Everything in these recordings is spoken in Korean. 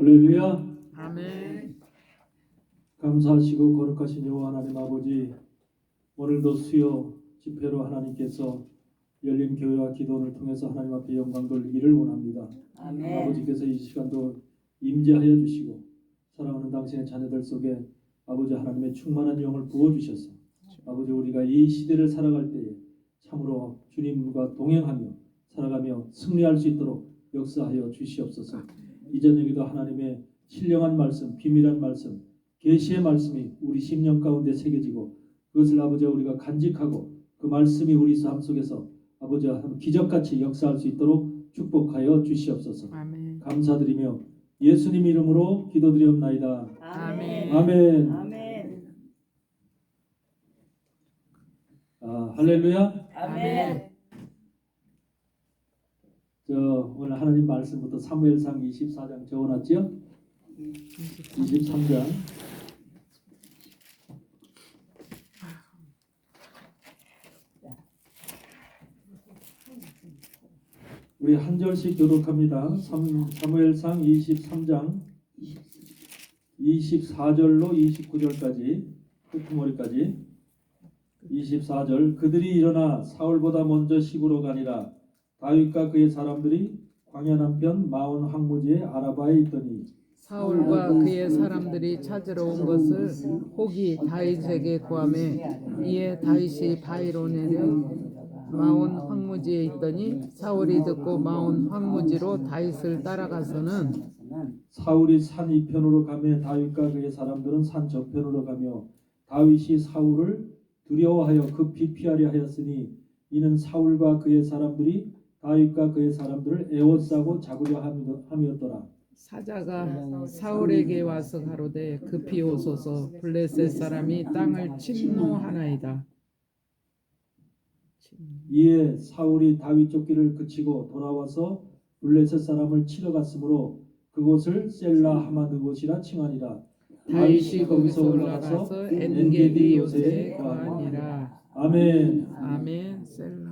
할렐루야. 아멘. 감사하시고 거룩하신 여호와 하나님 아버지, 오늘도 수요 집회로 하나님께서 열린 교회와 기도를 통해서 하나님 앞에 영광 돌리기를 원합니다. 아멘. 아버지께서 이 시간도 임재하여 주시고 사랑하는 당신의 자녀들 속에 아버지 하나님의 충만한 영을 부어주셔서 아버지 우리가 이 시대를 살아갈 때에 참으로 주님과 동행하며 살아가며 승리할 수 있도록 역사하여 주시옵소서. 이 저녁에도 하나님의 신령한 말씀, 비밀한 말씀, 계시의 말씀이 우리 심령 가운데 새겨지고 그것을 아버지 우리가 간직하고 그 말씀이 우리 삶 속에서 아버지 기적같이 역사할 수 있도록 축복하여 주시옵소서. 아멘. 감사드리며 예수님 이름으로 기도드리옵나이다. 아멘. 아멘. 아멘. 할렐루야. 아멘. 오늘 하나님 말씀부터 사무엘상 24장 적어놨죠? 23장. 우리 한 절씩 교독합니다. 사무엘상 23장 24절로 29절까지 끝머리까지 24절. 그들이 일어나 사울보다 먼저 시부로 가니라. 다윗과 그의 사람들이 광야 남편 마온 황무지의 아라바에 있더니 사울과 그의 사람들이 찾으러 온 것을 혹이 다윗에게 구하매 이에 다윗이 바위로 내려 마온 황무지에 있더니 사울이 듣고 마온 황무지로 다윗을 따라가서는 사울이 산 이편으로 가며 다윗과 그의 사람들은 산 저편으로 가며 다윗이 사울을 두려워하여 급히 피하려 하였으니 이는 사울과 그의 사람들이 다윗과 그의 사람들을 에워싸고 잡으려 함이었더라. 사자가 사울에게 와서 가로되 급히 오소서 블레셋 사람이 땅을 침노하나이다. 이에 사울이 다윗 쫓기를 그치고 돌아와서 블레셋 사람을 치러 갔으므로 그곳을 셀라 하마드 곳이라 칭하니라. 다윗이 거기서 올라가서 엔게디 요새에 거하니라. 아멘. 아멘. 셀라.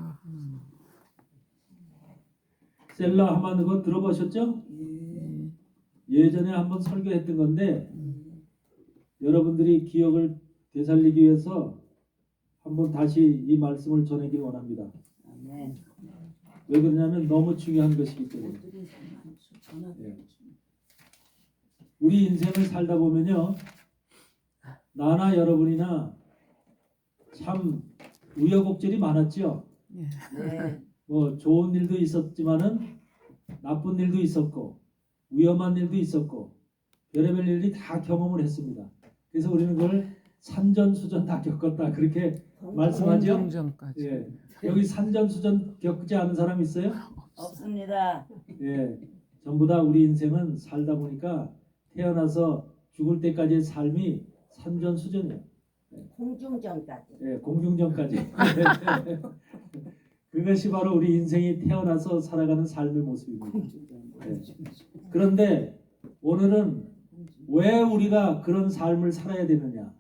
셀라 하마드 곳 들어보셨죠? 예전에 한번 설교했던 건데 여러분들이 기억을 되살리기 위해서 한번 다시 이 말씀을 전하기 원합니다. 아멘. 왜 그러냐면 너무 중요한 것이기 때문에. 예. 우리 인생을 살다 보면요, 나나 여러분이나 참 우여곡절이 많았죠. 네. 뭐 좋은 일도 있었지만은 나쁜 일도 있었고 위험한 일도 있었고 별의별 일이 다 경험을 했습니다. 그래서 우리는 그걸 산전수전 다 겪었다 그렇게 말씀하죠. 공정까지. 예. 여기 산전수전 겪지 않은 사람 있어요? 없습니다. 예. 전부 다 우리 인생은 살다 보니까 태어나서 죽을 때까지의 삶이 산전수전이에요. 공중전까지. 예, 공중전까지. 그것이 바로 우리 인생이 태어나서 살아가는 삶의 모습입니다. 예. 그런데 오늘은 왜 우리가 그런 삶을 살아야 되느냐?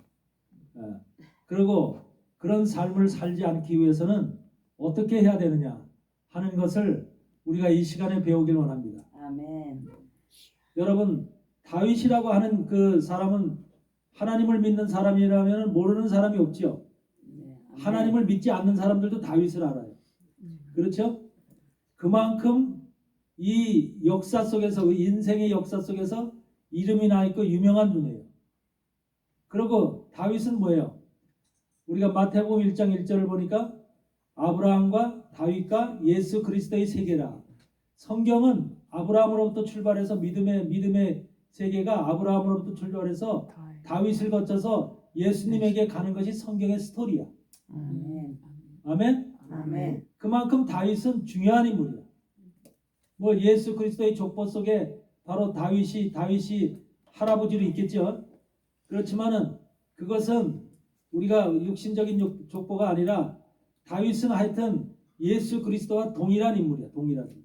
그리고 그런 삶을 살지 않기 위해서는 어떻게 해야 되느냐 하는 것을 우리가 이 시간에 배우길 원합니다. 아멘. 여러분, 다윗이라고 하는 그 사람은 하나님을 믿는 사람이라면 모르는 사람이 없죠. 네. 하나님을 믿지 않는 사람들도 다윗을 알아요. 그렇죠? 그만큼 이 역사 속에서, 인생의 역사 속에서 이름이 나 있고 유명한 분이에요. 그리고 다윗은 뭐예요? 우리가 마태복음 1장 1절을 보니까 아브라함과 다윗과 예수 그리스도의 세계라. 성경은 아브라함으로부터 출발해서 믿음의 세계가 아브라함으로부터 출발해서 다윗을 거쳐서 예수님에게 가는 것이 성경의 스토리야. 아멘. 아멘? 아멘. 그만큼 다윗은 중요한 인물이야. 뭐 예수 그리스도의 족보 속에 바로 다윗이 할아버지로 있겠죠. 그렇지만은 그것은 우리가 육신적인 족보가 아니라 다윗은 하여튼 예수 그리스도와 동일한 인물이야. 동일한 인물.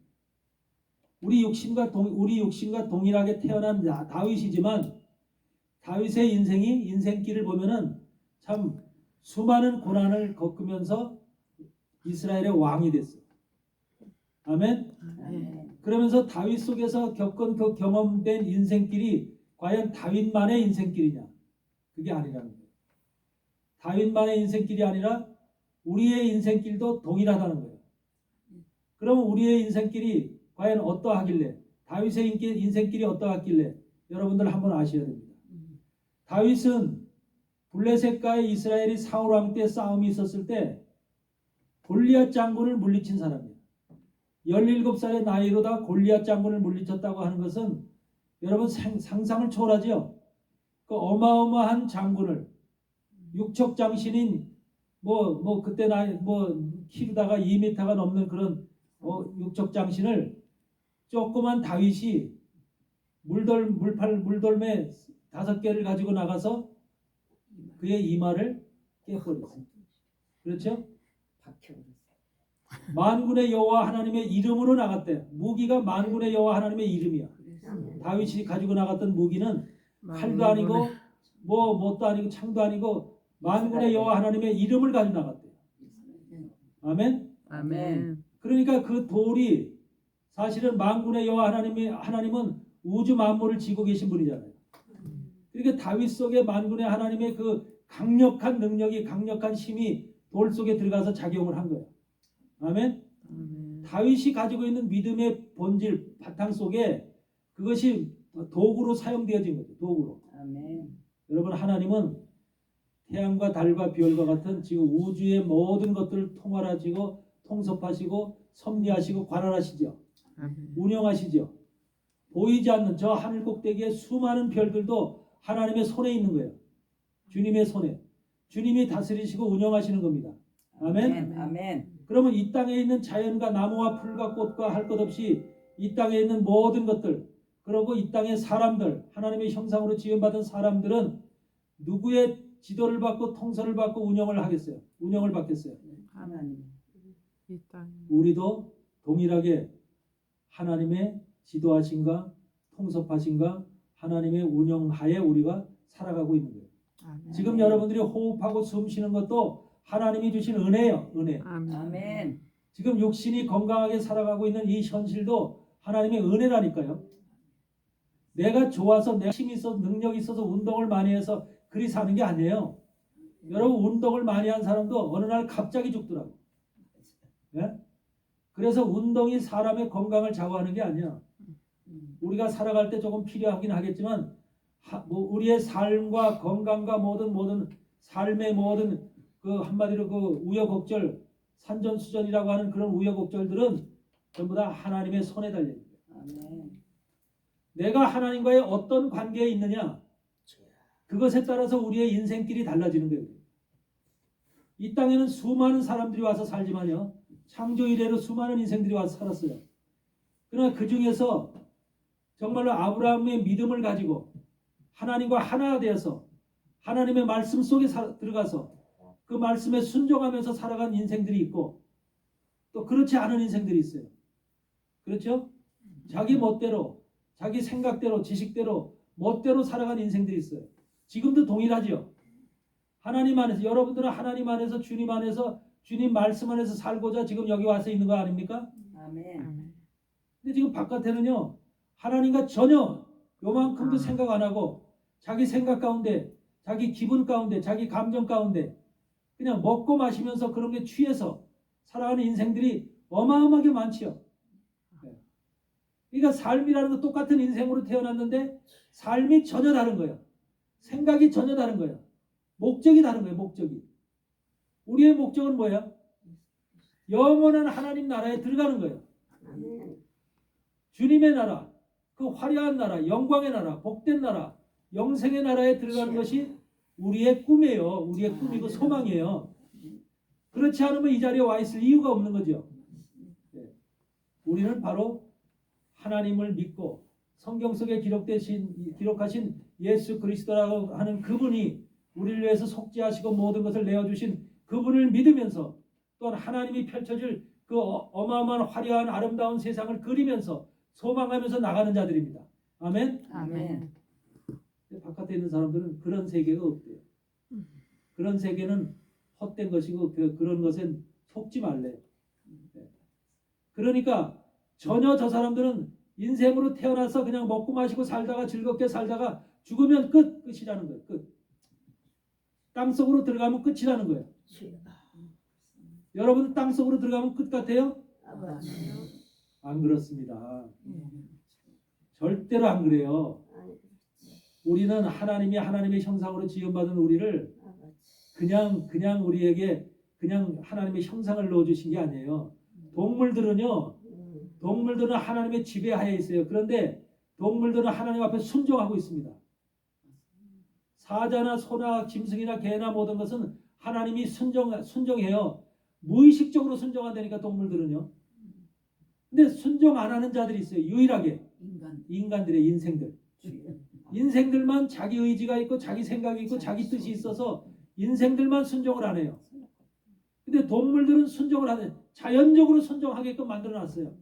우리 육신과 동일하게 태어난 다윗이지만 다윗의 인생길을 보면은 참 수많은 고난을 겪으면서 이스라엘의 왕이 됐어요. 아멘. 아멘. 그러면서 다윗 속에서 겪은 그 경험된 인생길이 과연 다윗만의 인생길이냐? 그게 아니라는 거예요. 다윗만의 인생길이 아니라 우리의 인생길도 동일하다는 거예요. 그러면 우리의 인생길이 과연 어떠하길래, 다윗의 인생길이 어떠하길래 여러분들 한번 아셔야 됩니다. 다윗은 블레셋과의 이스라엘이 사울 왕 때 싸움이 있었을 때 골리앗 장군을 물리친 사람이에요. 17살의 나이로다 골리앗 장군을 물리쳤다고 하는 것은 여러분 상상을 초월하죠. 그 어마어마한 장군을 육척 장신인 그때 나이 키로다가 2m가 넘는 그런 육척 장신을 조그만 다윗이 물돌매 5개를 가지고 나가서 그의 이마를 깨버렸어요. 그렇죠? 박혀버렸어요. 만군의 여호와 하나님의 이름으로 나갔대요. 무기가 만군의 여호와 하나님의 이름이야. 다윗이 가지고 나갔던 무기는 칼도 아니고 뭣도 아니고 창도 아니고 만군의 여호와 하나님의 이름을 가지고 나갔대요. 아멘. 아멘. 그러니까 그 돌이 사실은 만군의 여호와 하나님은 우주 만물을 지고 계신 분이잖아요. 그러니까 다윗 속에 만군의 하나님의 그 강력한 능력이, 강력한 힘이 돌 속에 들어가서 작용을 한 거예요. 아멘. 다윗이 가지고 있는 믿음의 본질, 바탕 속에 그것이 도구로 사용되어진 거죠. 도구로. 아멘. 여러분, 하나님은 태양과 달과 별과 같은 지금 우주의 모든 것들을 통할하시고 통섭하시고 섭리하시고 관할하시죠. 운영하시죠. 보이지 않는 저 하늘 꼭대기에 수많은 별들도 하나님의 손에 있는 거예요. 주님의 손에. 주님이 다스리시고 운영하시는 겁니다. 아멘. 아멘. 그러면 이 땅에 있는 자연과 나무와 풀과 꽃과 할 것 없이 이 땅에 있는 모든 것들, 그리고 이 땅의 사람들, 하나님의 형상으로 지음받은 사람들은 누구의 지도를 받고 통솔을 받고 운영을 하겠어요? 운영을 받겠어요? 하나님. 이 땅. 우리도 동일하게 하나님의 지도하신가 통섭하신가 하나님의 운영하에 우리가 살아가고 있는 거예요. 아멘. 지금 여러분들이 호흡하고 숨 쉬는 것도 하나님이 주신 은혜예요. 은혜. 아멘. 지금 육신이 건강하게 살아가고 있는 이 현실도 하나님의 은혜라니까요. 내가 좋아서 내가 힘이 있어서 능력이 있어서 운동을 많이 해서 그리 사는 게 아니에요. 여러분, 운동을 많이 한 사람도 어느 날 갑자기 죽더라고. 예? 그래서 운동이 사람의 건강을 좌우하는 게 아니야. 우리가 살아갈 때 조금 필요하긴 하겠지만 우리의 삶과 건강과 모든 삶의 모든 그 한마디로 그 우여곡절, 산전수전이라고 하는 그런 우여곡절들은 전부 다 하나님의 손에 달려 있는 거예요. 아멘. 내가 하나님과의 어떤 관계에 있느냐, 그것에 따라서 우리의 인생길이 달라지는 거예요. 이 땅에는 수많은 사람들이 와서 살지만요, 창조 이래로 수많은 인생들이 와서 살았어요. 그러나 그 중에서 정말로 아브라함의 믿음을 가지고 하나님과 하나 되어서 하나님의 말씀 속에 들어가서 그 말씀에 순종하면서 살아간 인생들이 있고, 또 그렇지 않은 인생들이 있어요. 그렇죠? 자기 멋대로, 자기 생각대로, 지식대로, 멋대로 살아간 인생들이 있어요. 지금도 동일하죠. 하나님 안에서, 여러분들은 하나님 안에서, 주님 안에서, 주님 말씀 안에서 살고자 지금 여기 와서 있는 거 아닙니까? 아멘. 근데 지금 바깥에는요, 하나님과 전혀 요만큼도 생각 안 하고 자기 생각 가운데, 자기 기분 가운데, 자기 감정 가운데 그냥 먹고 마시면서 그런 게 취해서 살아가는 인생들이 어마어마하게 많지요. 그러니까 삶이라는 거 똑같은 인생으로 태어났는데 삶이 전혀 다른 거예요. 생각이 전혀 다른 거예요. 목적이 다른 거예요. 목적이. 우리의 목적은 뭐예요? 영원한 하나님 나라에 들어가는 거예요. 주님의 나라, 그 화려한 나라, 영광의 나라, 복된 나라, 영생의 나라에 들어가는 것이 우리의 꿈이에요. 우리의 꿈이고 소망이에요. 그렇지 않으면 이 자리에 와 있을 이유가 없는 거죠. 우리는 바로 하나님을 믿고 성경 속에 기록하신 예수 그리스도라고 하는 그분이 우리를 위해서 속죄하시고 모든 것을 내어주신 그분을 믿으면서 또한 하나님이 펼쳐질 그 어마어마한 화려한 아름다운 세상을 그리면서 소망하면서 나가는 자들입니다. 아멘? 아멘. 바깥에 있는 사람들은 그런 세계가 없대요. 그런 세계는 헛된 것이고 그런 것엔 속지 말래요. 그러니까 전혀 저 사람들은 인생으로 태어나서 그냥 먹고 마시고 살다가 즐겁게 살다가 죽으면 끝이라는 거예요. 끝. 땅속으로 들어가면 끝이라는 거예요. 여러분 땅속으로 들어가면 끝 같아요? 안 그렇습니다. 절대로 안 그래요. 우리는 하나님의 형상으로 지음받은 우리를 그냥 우리에게 그냥 하나님의 형상을 넣어주신 게 아니에요. 동물들은 하나님의 지배하에 있어요. 그런데 동물들은 하나님 앞에 순종하고 있습니다. 사자나 소나 짐승이나 개나 모든 것은 하나님이 순종해요. 무의식적으로 순종한다니까 동물들은요. 근데 순종 안 하는 자들이 있어요. 유일하게 인간들의 인생들만 자기 의지가 있고 자기 생각이 있고 자기 뜻이 있어서 인생들만 순종을 안 해요. 근데 동물들은 순종을 안 해요. 자연적으로 순종하게끔 만들어놨어요.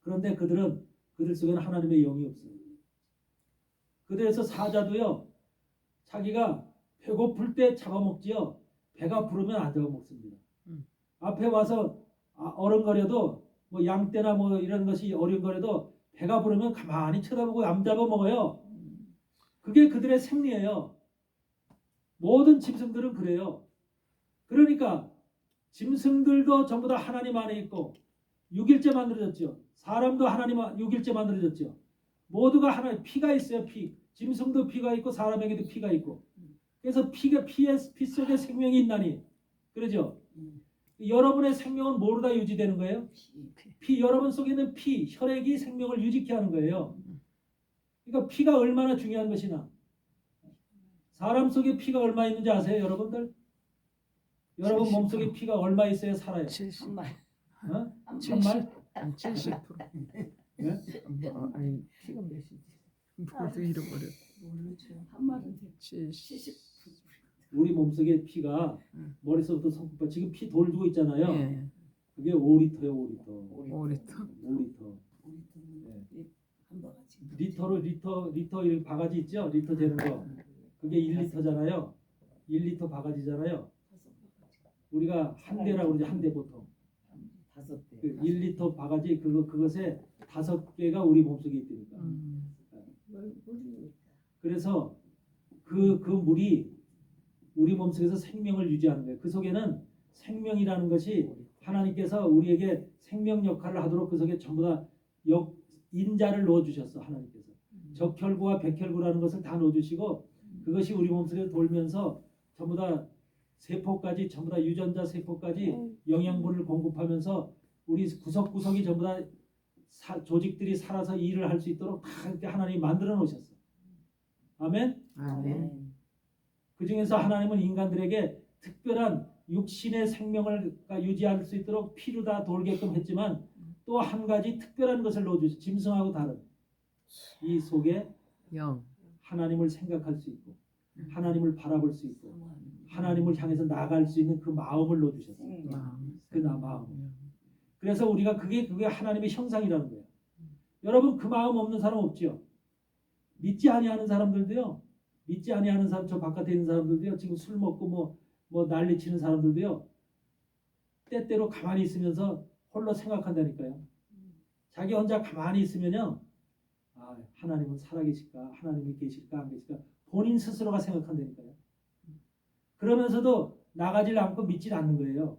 그런데 그들 속에는 하나님의 영이 없어요. 그래서 사자도요. 자기가 배고플 때 잡아먹지요. 배가 부르면 안 잡아먹습니다. 앞에 와서 어른거려도 뭐 양떼나 뭐 이런 것이 어른거려도 배가 부르면 가만히 쳐다보고 안 잡아먹어요. 그게 그들의 생리예요. 모든 짐승들은 그래요. 그러니까 짐승들도 전부 다 하나님 안에 있고 6일째 만들어졌죠. 사람도 하나님 6일째 만들어졌죠. 모두가 하나님 피가 있어요. 짐승도 피가 있고 사람에게도 피가 있고. 그래서 피 속에 생명이 있나니. 그러죠. 여러분의 생명은 뭐로 다 유지되는 거예요? 여러분 속에 있는 혈액이 생명을 유지케 하는 거예요. 그러니까 피가 얼마나 중요한 것이나. 사람 속에 피가 얼마 있는지 아세요, 여러분들? 여러분 몸속에 피가 얼마 있어야 살아요? 70. 어? 70. 3말? 70%. 네? 아니 피가 몇이지? 모두 잃어버려. 한 말은 70. 우리 몸속에 피가 머릿속부터 손끝까지 지금 피 돌고 있잖아요. 예. 그게 5리터예요, 5리터. 5리터. 5리터. 한 바가지. 리터 이렇게 바가지 있죠? 리터 재는 거. 그게 1리터잖아요. 1리터 바가지잖아요. 우리가 한 대라고 그러죠. 한 대 보통. 5대. 그 1리터 바가지 그것에 5개가 우리 몸속에 있다니까. 그래서 그 물이 우리 몸속에서 생명을 유지하는 거예요. 그 속에는 생명이라는 것이 하나님께서 우리에게 생명 역할을 하도록 그 속에 전부 다 인자를 넣어주셨어. 하나님께서. 적혈구와 백혈구라는 것을 다 넣어주시고 그것이 우리 몸속에 돌면서 전부 다 세포까지 전부 다 유전자 세포까지 영양분을 공급하면서 우리 구석구석이 전부 다 조직들이 살아서 일을 할 수 있도록 다 이렇게 하나님이 만들어 놓으셨어. 아멘? 아멘. 그 중에서 하나님은 인간들에게 특별한 육신의 생명을 유지할 수 있도록 피로 다 돌게끔 했지만 또 한 가지 특별한 것을 넣어주시. 짐승하고 다른 이 속에 영. 하나님을 생각할 수 있고 하나님을 바라볼 수 있고 하나님을 향해서 나아갈 수 있는 그 마음을 넣어주셨어요. 그 마음. 그래서 우리가 그게 하나님의 형상이라는 거예요. 여러분 그 마음 없는 사람 없죠? 믿지 아니하는 사람들도요. 믿지 아니하는 사람 저 바깥에 있는 사람들도요. 지금 술 먹고 뭐 난리치는 사람들도요. 때때로 가만히 있으면서 홀로 생각한다니까요. 자기 혼자 가만히 있으면요. 아, 하나님은 살아계실까? 하나님이 계실까? 안 계실까? 본인 스스로가 생각한다니까요. 그러면서도 나가질 않고 믿질 않는 거예요.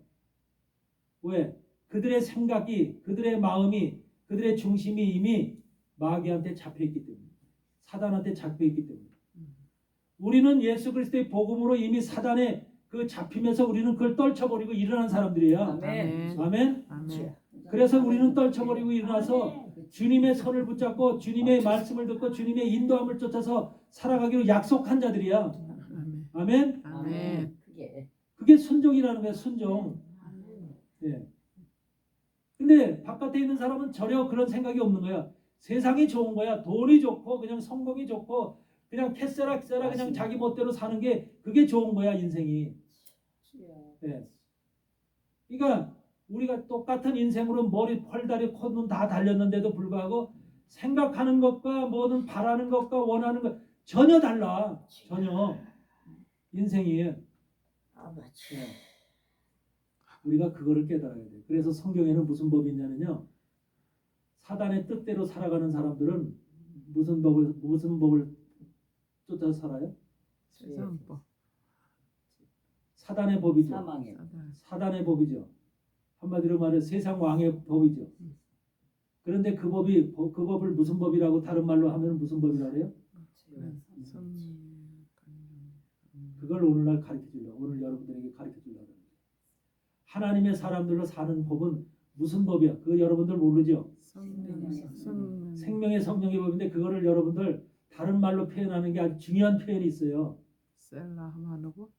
왜? 그들의 생각이, 그들의 마음이, 그들의 중심이 이미 마귀한테 잡혀있기 때문에, 사단한테 잡혀있기 때문에. 우리는 예수 그리스도의 복음으로 이미 사단에 그 잡히면서 우리는 그걸 떨쳐버리고 일어난 사람들이에요. 아멘. 아멘? 아멘. 그래서 우리는 떨쳐버리고 일어나서 주님의 손을 붙잡고 주님의 말씀을 듣고 주님의 인도함을 쫓아서 살아가기로 약속한 자들이야. 아멘. 아멘? 아멘. 그게 순종이라는 거야. 순종. 예. 근데 바깥에 있는 사람은 전혀 그런 생각이 없는 거야. 세상이 좋은 거야. 돈이 좋고 그냥 성공이 좋고 그냥 캐세라 그냥 자기 멋대로 사는 게 그게 좋은 거야. 인생이. 예. 그러니까 우리가 똑같은 인생으로 머리, 펄다리, 콧눈 다 달렸는데도 불구하고 생각하는 것과 뭐든 바라는 것과 원하는 것 전혀 달라. 전혀. 인생이. 예. 우리가 그거를 깨달아야 돼. 그래서 성경에는 무슨 법이 있냐면요. 사단의 뜻대로 살아가는 사람들은 무슨 법을 쫓아 살아요? 세상법. 사단의 법이죠. 사망의 사단. 사단의 법이죠. 한마디로 말해 세상 왕의 법이죠. 그런데 그 법을 무슨 법이라고 다른 말로 하면 무슨 법이라고 해요? 그걸 오늘날 가르쳐 주려고 오늘 여러분들에게 가르쳐 주려고 합니다. 하나님의 사람들로 사는 법은 무슨 법이야? 그거 여러분들 모르죠? 생명의 성령의 법인데 그거를 여러분들 다른 말로 표현하는 게 아주 중요한 표현이 있어요. 셀라 하마누고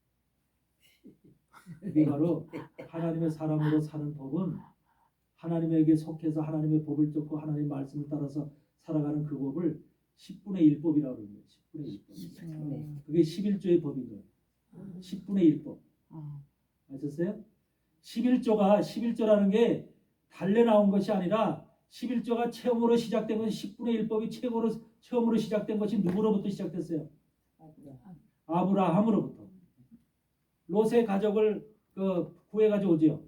그게 바로 하나님의 사람으로 사는 법은 하나님에게 속해서 하나님의 법을 쫓고 하나님의 말씀을 따라서 살아가는 그 법을 10분의 1법이라고 그러는 거예요. 10분의 1법. 그게 11조의 법인 거예요. 10분의 1법. 아셨어요? 11조라는 게 달래 나온 것이 아니라 11조가 처음으로 시작된 것이 10분의 1법이 처음으로 시작된 것이 누구로부터 시작됐어요? 아브라함으로부터. 롯의 가족을 구해가지고 오지요.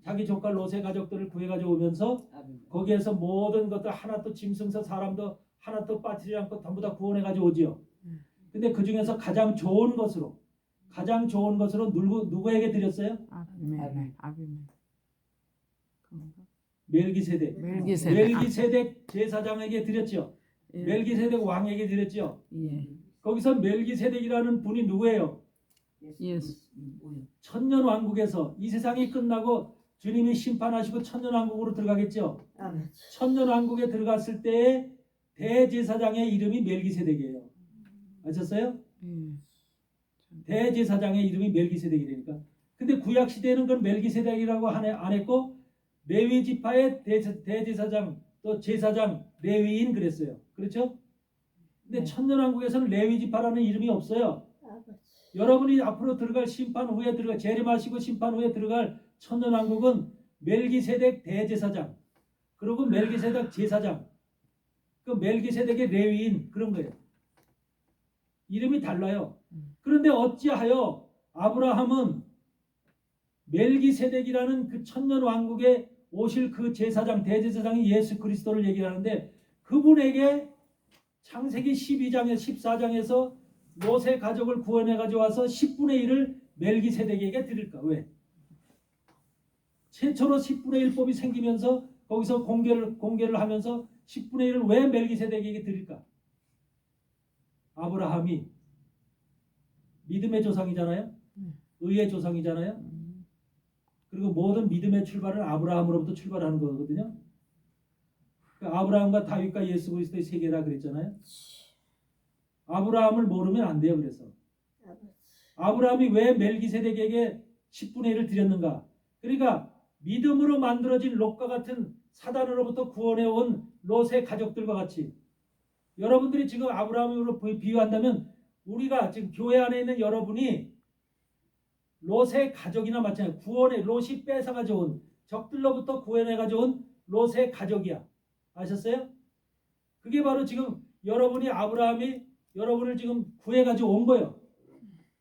자기 조카 롯의 가족들을 구해가지고 오면서 거기에서 모든 것들 하나도 짐승서 사람도 하나도 빠지지 않고 전부 다 구원해가지고 오지요. 근데 그 중에서 가장 좋은 것으로 누구에게 드렸어요? 아비멜. 멜기세덱. 멜기세덱 제사장에게 드렸죠. 예. 멜기세덱 왕에게 드렸죠. 예. 거기서 멜기세덱이라는 분이 누구예요? 예수. 천년 왕국에서 이 세상이 끝나고 주님이 심판하시고 천년 왕국으로 들어가겠죠. 천년 왕국에 들어갔을 때 대제사장의 이름이 멜기세덱이에요. 아셨어요? 예. 대제사장의 이름이 멜기세덱이라니까. 근데 구약 시대에는 그건 멜기세덱이라고 안 했고 레위 지파의 대제사장 또 제사장 레위인 그랬어요. 그렇죠? 근데 천년 왕국에서는 레위 지파라는 이름이 없어요. 여러분이 앞으로 들어갈 심판 후에 재림하시고 심판 후에 들어갈 천년 왕국은 멜기세덱 대제사장 그리고 멜기세덱 제사장 그 멜기세덱의 레위인 그런 거예요. 이름이 달라요. 그런데 어찌하여 아브라함은 멜기세덱이라는 그 천년 왕국에 오실 그 제사장 대제사장이 예수 그리스도를 얘기하는데 그분에게 창세기 12장에 14장에서 롯의 가족을 구원해 가지고 와서 10분의 1을 멜기세덱에게 드릴까? 왜? 최초로 10분의 1법이 생기면서 거기서 공개를 하면서 10분의 1을 왜 멜기세덱에게 드릴까? 아브라함이 믿음의 조상이잖아요. 의의 조상이잖아요. 그리고 모든 믿음의 출발은 아브라함으로부터 출발하는 거거든요. 아브라함과 다윗과 예수 그리스도의 세계라 그랬잖아요. 아브라함을 모르면 안 돼요. 그래서 아브라함이 왜 멜기세덱에게 10분의 1을 드렸는가? 그러니까 믿음으로 만들어진 롯과 같은 사단으로부터 구원해온 롯의 가족들과 같이 여러분들이 지금 아브라함으로 비유한다면 우리가 지금 교회 안에 있는 여러분이 롯의 가족이나 마찬가지야. 구원해 롯이 뺏어가지고 온 적들로부터 구원해가지고 온 롯의 가족이야. 아셨어요? 그게 바로 지금 여러분이 아브라함이 여러분을 지금 구해가지고 온 거예요.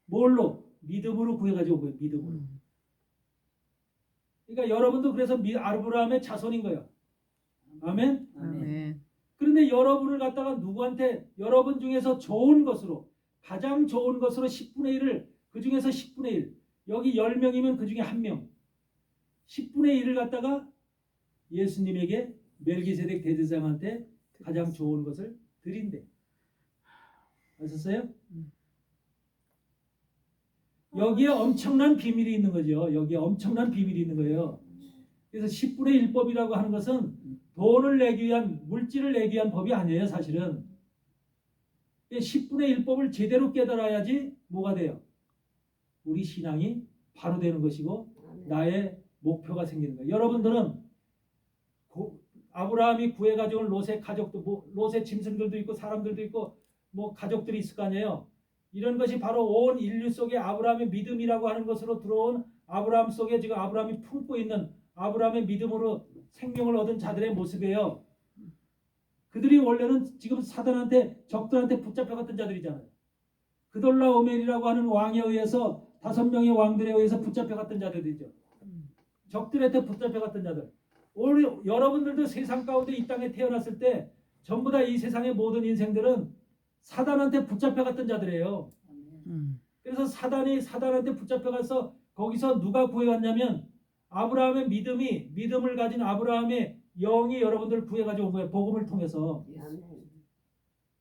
뭘로? 믿음으로 구해가지고 온 거예요. 믿음으로. 그러니까 여러분도 그래서 아브라함의 자손인 거예요. 아멘? 아멘. 그런데 여러분을 갖다가 누구한테 여러분 중에서 좋은 것으로 가장 좋은 것으로 10분의 1을 그 중에서 10분의 1 여기 10명이면 그 중에 1명 10분의 1을 갖다가 예수님에게 멜기세덱 대제사장한테 가장 좋은 것을 드린대. 아셨어요? 여기에 엄청난 비밀이 있는 거죠. 여기에 엄청난 비밀이 있는 거예요. 그래서 10분의 1법이라고 하는 것은 돈을 내기 위한 물질을 내기 위한 법이 아니에요. 사실은 10분의 1법을 제대로 깨달아야지 뭐가 돼요? 우리 신앙이 바로 되는 것이고 나의 목표가 생기는 거예요. 여러분들은 아브라함이 구해가지고 온 롯의 가족도 롯의 짐승들도 있고 사람들도 있고 뭐 가족들이 있을 거 아니에요. 이런 것이 바로 온 인류 속에 아브라함의 믿음이라고 하는 것으로 들어온 아브라함 속에 지금 아브라함이 품고 있는 아브라함의 믿음으로 생명을 얻은 자들의 모습이에요. 그들이 원래는 지금 사단한테 적들한테 붙잡혀갔던 자들이잖아요. 그돌라오멜이라고 하는 왕에 의해서 5명의 왕들에 의해서 붙잡혀갔던 자들이죠. 적들한테 붙잡혀갔던 자들. 여러분들도 세상 가운데 이 땅에 태어났을 때 전부 다 이 세상의 모든 인생들은 사단한테 붙잡혀갔던 자들이에요. 그래서 사단한테 붙잡혀가서 거기서 누가 구해왔냐면 아브라함의 믿음을 가진 아브라함의 영이 여러분들을 구해가지고 온 거예요. 복음을 통해서.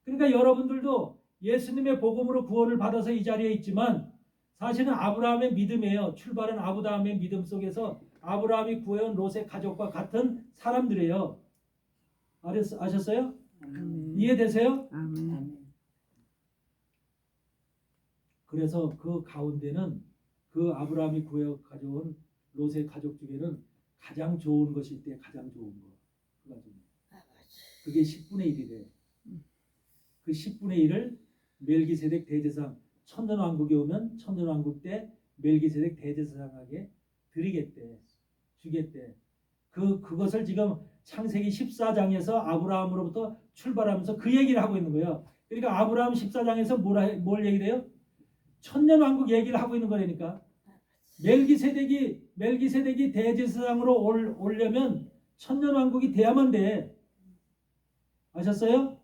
그러니까 여러분들도 예수님의 복음으로 구원을 받아서 이 자리에 있지만 사실은 아브라함의 믿음이에요. 출발은 아브라함의 믿음 속에서 아브라함이 구해온 롯의 가족과 같은 사람들이에요. 아셨어요? 이해되세요? 아멘. 그래서 그 가운데는 그 아브라함이 구해 가져온 롯의 가족 중에는 가장 좋은 것이 있대. 가장 좋은 거. 그게 10분의 1이래. 그 10분의 1을 멜기세덱 대제사장 천년왕국에 오면 천년왕국 때 멜기세덱 대제사장에게 드리겠대. 주겠대. 그것을 지금 창세기 14장에서 아브라함으로부터 출발하면서 그 얘기를 하고 있는 거예요. 그러니까 아브라함 14장에서 뭘 얘기를 해요? 천년왕국 얘기를 하고 있는 거라니까. 멜기세덱이 대제사장으로 오려면 천년왕국이 돼야만 돼. 아셨어요?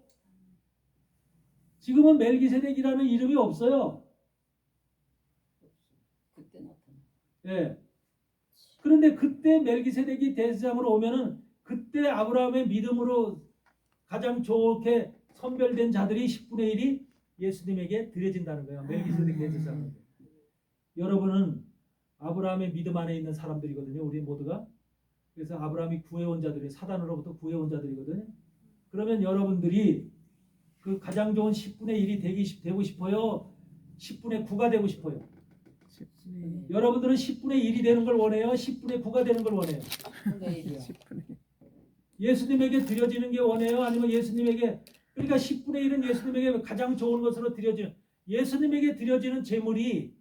지금은 멜기세덱이라는 이름이 없어요. 그때 나타나. 예. 그런데 그때 멜기세덱이 대제사장으로 오면은 그때 아브라함의 믿음으로 가장 좋게 선별된 자들이 10분의 1이 예수님에게 드려진다는 거예요. 멜기세덱 대제사장. 여러분은 아브라함의 믿음 안에 있는 사람들이거든요. 우리 모두가. 그래서 아브라함이 구해온 자들이 사단으로부터 구해온 자들이거든요. 그러면 여러분들이 그 가장 좋은 10분의 1이 되고 싶어요? 10분의 9가 되고 싶어요? 여러분들은 10분의 1이 되는 걸 원해요? 10분의 9가 되는 걸 원해요? 10분의 1이요. 예수님에게 드려지는 게 원해요? 아니면 예수님에게, 그러니까 10분의 1은 예수님에게 가장 좋은 것으로 드려지는, 예수님에게 드려지는 제물이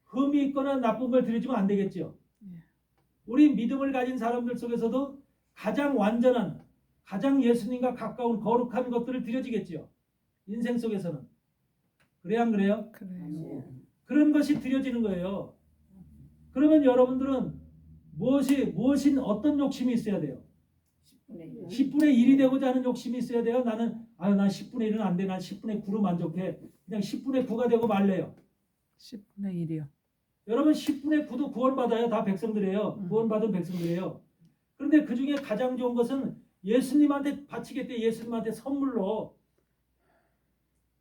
흠이 있거나 나쁜 걸 드려주면 안 되겠죠. 우리 믿음을 가진 사람들 속에서도 가장 완전한, 가장 예수님과 가까운 거룩한 것들을 드려지겠죠. 인생 속에서는. 그래야 안 그래요? 그래요. 그런 것이 드려지는 거예요. 그러면 여러분들은 무엇인 어떤 욕심이 있어야 돼요? 10분의 1. 10분의 1이 되고자 하는 욕심이 있어야 돼요. 난 10분의 1은 안 돼. 난 10분의 9로 만족해. 그냥 10분의 9가 되고 말래요. 10분의 1이요. 여러분 10분의 9도 구원받아요. 다 백성들이에요. 구원받은 백성들이에요. 그런데 그 중에 가장 좋은 것은 예수님한테 바치겠대. 예수님한테 선물로.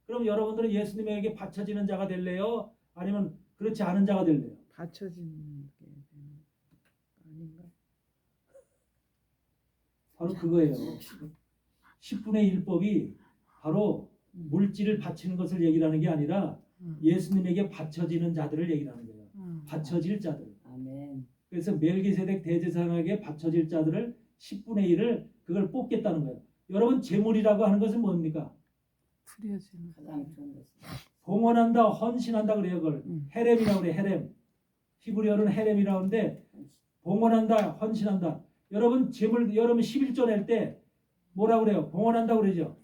그럼 여러분들은 예수님에게 바쳐지는 자가 될래요? 아니면 그렇지 않은 자가 될래요? 받쳐지는 게 아닌가? 바로 그거예요. 10분의 1법이 바로 물질을 바치는 것을 얘기를 하는 게 아니라 예수님에게 바쳐지는 자들을 얘기를 하는 거예요. 바쳐질 자들. 아멘. 그래서 멜기세덱 대제사장에게 바쳐질 자들을 10분의 1을 그걸 뽑겠다는 거예요. 여러분 제물이라고 하는 것은 뭡니까? 풀려지는. 가장 좋은 것은. 봉헌한다, 헌신한다 그래요. 그걸 헤렘이라고 그래요. 헤렘. 히브리어는 헤렘이라고 하는데 봉헌한다, 헌신한다. 여러분 제물, 여러분 11조 낼 때 뭐라고 그래요? 봉헌한다 그러죠.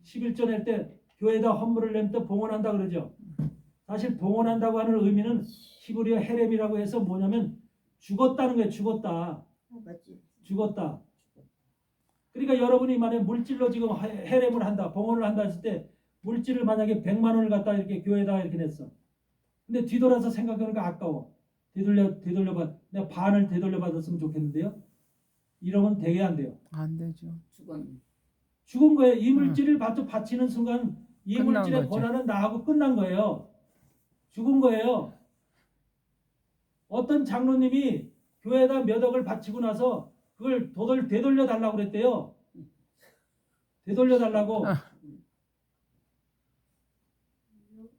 11조 낼 때 교회에다 헌물을 낼 때 봉헌한다 그러죠. 사실 봉헌한다고 하는 의미는 히브리어 헤렘이라고 해서 뭐냐면 죽었다는 거예요. 죽었다. 죽었다. 그러니까 여러분이 만약에 물질로 지금 헤렘을 한다, 봉헌을 한다 했을 때 물질을 만약에 100만 원을 갖다 이렇게 교회에다 이렇게 냈어. 근데 뒤돌아서 생각하니까 아까워. 되돌려받, 내가 반을 되돌려받았으면 좋겠는데요. 이러면 되게 안 돼요. 안 되죠. 죽은 거예요. 이 물질을 바치는 순간 이 끝난 물질의 거죠. 권한은 나하고 끝난 거예요. 죽은 거예요. 어떤 장로님이 교회에다 몇 억을 바치고 나서 그걸 되돌려 달라고 그랬대요. 되돌려 달라고.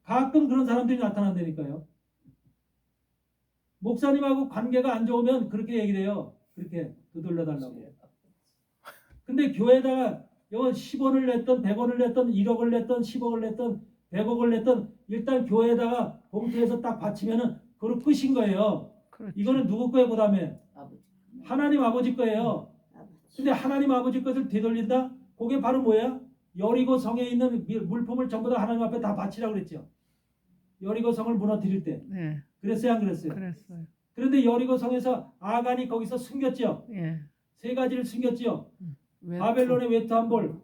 가끔 그런 사람들이 나타난다니까요. 목사님하고 관계가 안 좋으면 그렇게 얘기를 해요. 그렇게 되돌려 달라고. 근데 교회에다가 10원을 냈던 100원을 냈던 1억을 냈던 10억을 냈던 100억을 냈던 일단 교회에다가 봉투에서 딱 바치면은 그걸 끝인 거예요. 그렇죠. 이거는 누구 거예요? 그 다음에 아버지. 하나님 아버지 거예요. 근데 하나님 아버지 것을 되돌린다? 그게 바로 뭐야? 여리고 성에 있는 물품을 전부 다 하나님 앞에 다 바치라고 그랬죠. 여리고 성을 무너뜨릴 때. 네. 그랬어요? 안 그랬어요? 그랬어요. 그런데 여리고 성에서 아간이 거기서 숨겼죠. 예. 세 가지를 숨겼죠. 외투, 바벨론의 외투 한 벌,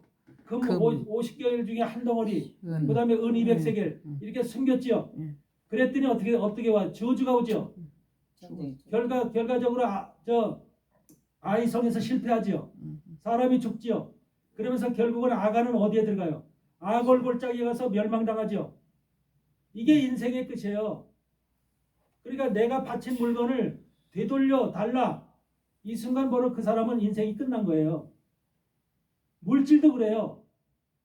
금 금. 50개월 중에 한 덩어리, 은. 그다음에 은 200세겔 이렇게 숨겼죠. 그랬더니 어떻게 와? 저주가 오죠. 전쟁이 결과적으로 아이성에서 실패하지요. 사람이 죽지요. 그러면서 결국은 아간은 어디에 들어가요? 아골골짜기에 가서 멸망당하죠. 이게 인생의 끝이에요. 그러니까 내가 바친 물건을 되돌려 달라. 이 순간 바로 그 사람은 인생이 끝난 거예요. 물질도 그래요.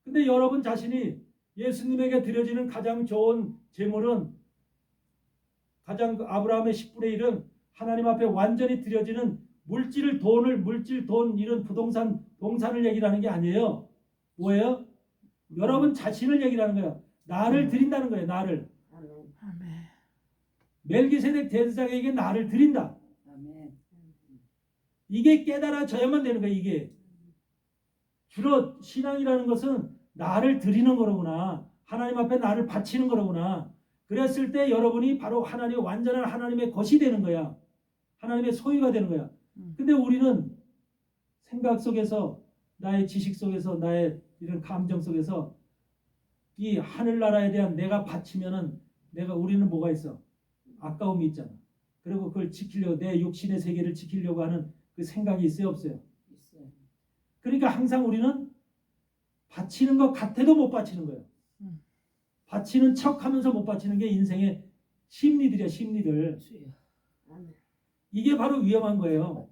근데 여러분 자신이 예수님에게 드려지는 가장 좋은 제물은 가장 아브라함의 10분의 1은 하나님 앞에 완전히 드려지는 물질, 돈, 이런 부동산, 동산을 얘기하는 게 아니에요. 뭐예요? 여러분 자신을 얘기하는 거예요. 나를 드린다는 거예요. 나를. 아멘. 멜기세덱 대제사장에게 나를 드린다. 아멘. 이게 깨달아져야만 되는 거예요. 이게. 주로 신앙이라는 것은 나를 드리는 거로구나. 하나님 앞에 나를 바치는 거로구나. 그랬을 때 여러분이 바로 하나님의 완전한 하나님의 것이 되는 거야. 하나님의 소유가 되는 거야. 근데 우리는 생각 속에서 나의 지식 속에서 나의 이런 감정 속에서 이 하늘나라에 대한 내가 바치면은 우리는 뭐가 있어? 아까움이 있잖아. 그리고 그걸 지키려고 내 육신의 세계를 지키려고 하는 그 생각이 있어요, 없어요? 있어요. 그러니까 항상 우리는 바치는 것 같아도 못 바치는 거예요. 바치는 척하면서 못 바치는 게 인생의 심리들이야, 심리들. 주여. 아멘. 이게 바로 위험한 거예요.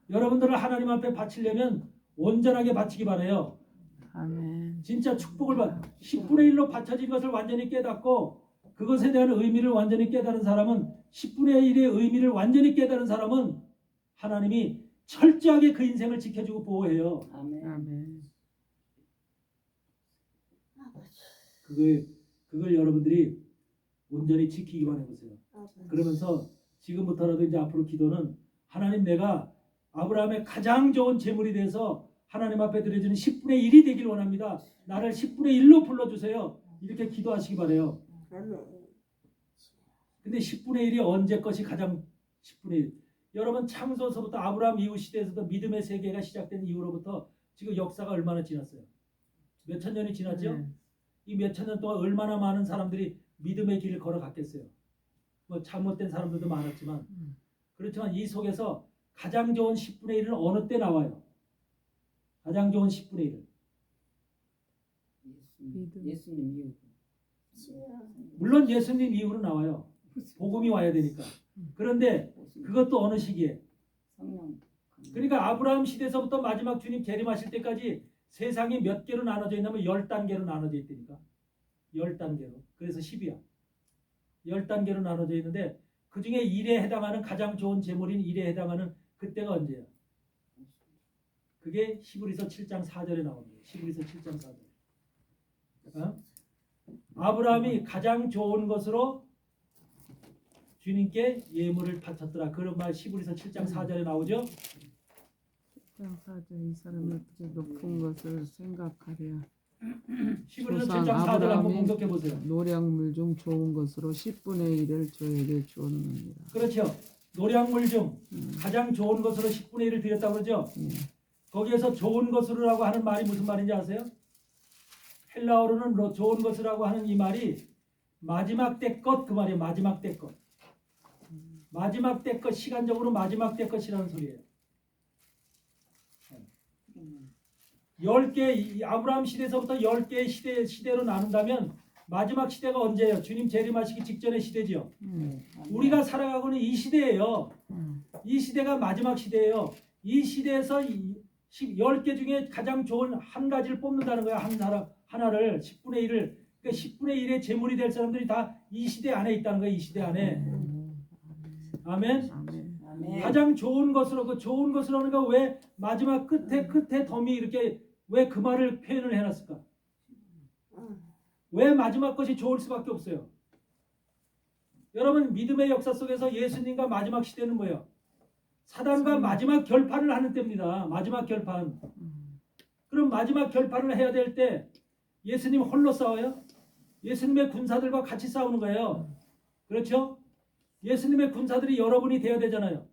여러분들을 하나님 앞에 바치려면 온전하게 바치기 바라요. 아멘. 진짜 축복을 받. 10분의 1로 바쳐진 것을 완전히 깨닫고 그것에 대한 의미를 완전히 깨달은 사람은 10분의 1의 의미를 완전히 깨달은 사람은 하나님이 철저하게 그 인생을 지켜주고 보호해요. 아멘. 아멘. 그걸 여러분들이 온전히 지키기만 해보세요. 그러면서 지금부터라도 이제 앞으로 기도는 하나님 내가 아브라함의 가장 좋은 제물이 돼서 하나님 앞에 드려지는 10분의 1이 되길 원합니다. 나를 10분의 1로 불러주세요. 이렇게 기도하시기 바래요. 근데 10분의 1이 언제 것이 가장 10분의 1? 여러분 창조서부터 아브라함 이후 시대에서도 믿음의 세계가 시작된 이후로부터 지금 역사가 얼마나 지났어요? 몇천 년이 지났죠? 이 몇천 년 동안 얼마나 많은 사람들이 믿음의 길을 걸어갔겠어요. 뭐 잘못된 사람들도 많았지만 그렇지만 이 속에서 가장 좋은 10분의 1은 어느 때 나와요? 가장 좋은 10분의 1은 예수님 이후. 물론 예수님 이후로 나와요. 복음이 와야 되니까. 그런데 그것도 어느 시기에? 성령. 그러니까 아브라함 시대에서부터 마지막 주님 재림하실 때까지 세상이 몇 개로 나눠져 있냐면 10단계로 나눠져 있다니까. 10단계로. 그래서 10이야. 10단계로 나눠져 있는데 그 중에 1에 해당하는 가장 좋은 제물인 1에 해당하는 그때가 언제야? 그게 히브리서 7장 4절에 나옵니다. 히브리서 7장 4절. 어? 아브라함이 가장 좋은 것으로 주님께 예물을 바쳤더라. 그런 말 히브리서 7장 4절에 나오죠. 사절 이 사람을 높은 것을 생각하랴. 히브리서 조상 7장 4절 한번 아브라함이 공독해 보세요. 노량물 중 좋은 것으로 10분의 1을 저에게 주었느니라. 그렇죠. 노량물 중 가장 좋은 것으로 10분의 1을 드렸다고 그러죠. 거기에서 좋은 것으로라고 하는 말이 무슨 말인지 아세요? 헬라어로는 좋은 것이라고 하는 이 말이 마지막 때 것 그 말이에요. 마지막 때 것. 마지막 때 것, 시간적으로 마지막 때 것이라는 소리예요. 10개 아브라함 시대에서부터 10개의 시대로 나눈다면 마지막 시대가 언제예요? 주님 재림하시기 직전의 시대죠. 우리가 살아가고는 이 시대예요. 이 시대가 마지막 시대예요. 이 시대에서 10개 중에 가장 좋은 한 가지를 뽑는다는 거야. 한 사람 하나를 10분의 1을. 그러니까 10분의 1의 제물이 될 사람들이 다 이 시대 안에 있다는 거야. 이 시대 안에. 아멘. 아멘. 가장 좋은 것으로 그 좋은 것으로 하는 거 왜 마지막 끝에 덤이 이렇게 왜 그 말을 표현을 해놨을까? 왜 마지막 것이 좋을 수밖에 없어요? 여러분 믿음의 역사 속에서 예수님과 마지막 시대는 뭐예요? 사단과 마지막 결판을 하는 때입니다. 마지막 결판. 그럼 마지막 결판을 해야 될 때 예수님 홀로 싸워요? 예수님의 군사들과 같이 싸우는 거예요. 그렇죠? 예수님의 군사들이 여러분이 돼야 되잖아요.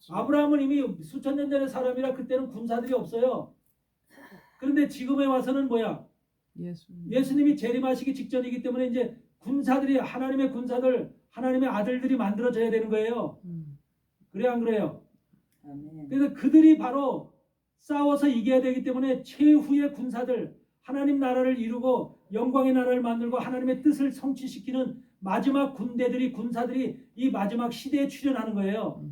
아브라함은 이미 수천 년 전의 사람이라 그때는 군사들이 없어요. 그런데 지금에 와서는 뭐야? 예수님이 재림하시기 직전이기 때문에 이제 군사들이 하나님의 군사들, 하나님의 아들들이 만들어져야 되는 거예요. 그래 안 그래요? 아멘. 그래서 그들이 바로 싸워서 이겨야 되기 때문에 최후의 군사들, 하나님 나라를 이루고 영광의 나라를 만들고 하나님의 뜻을 성취시키는 마지막 군대들이, 군사들이 이 마지막 시대에 출현하는 거예요.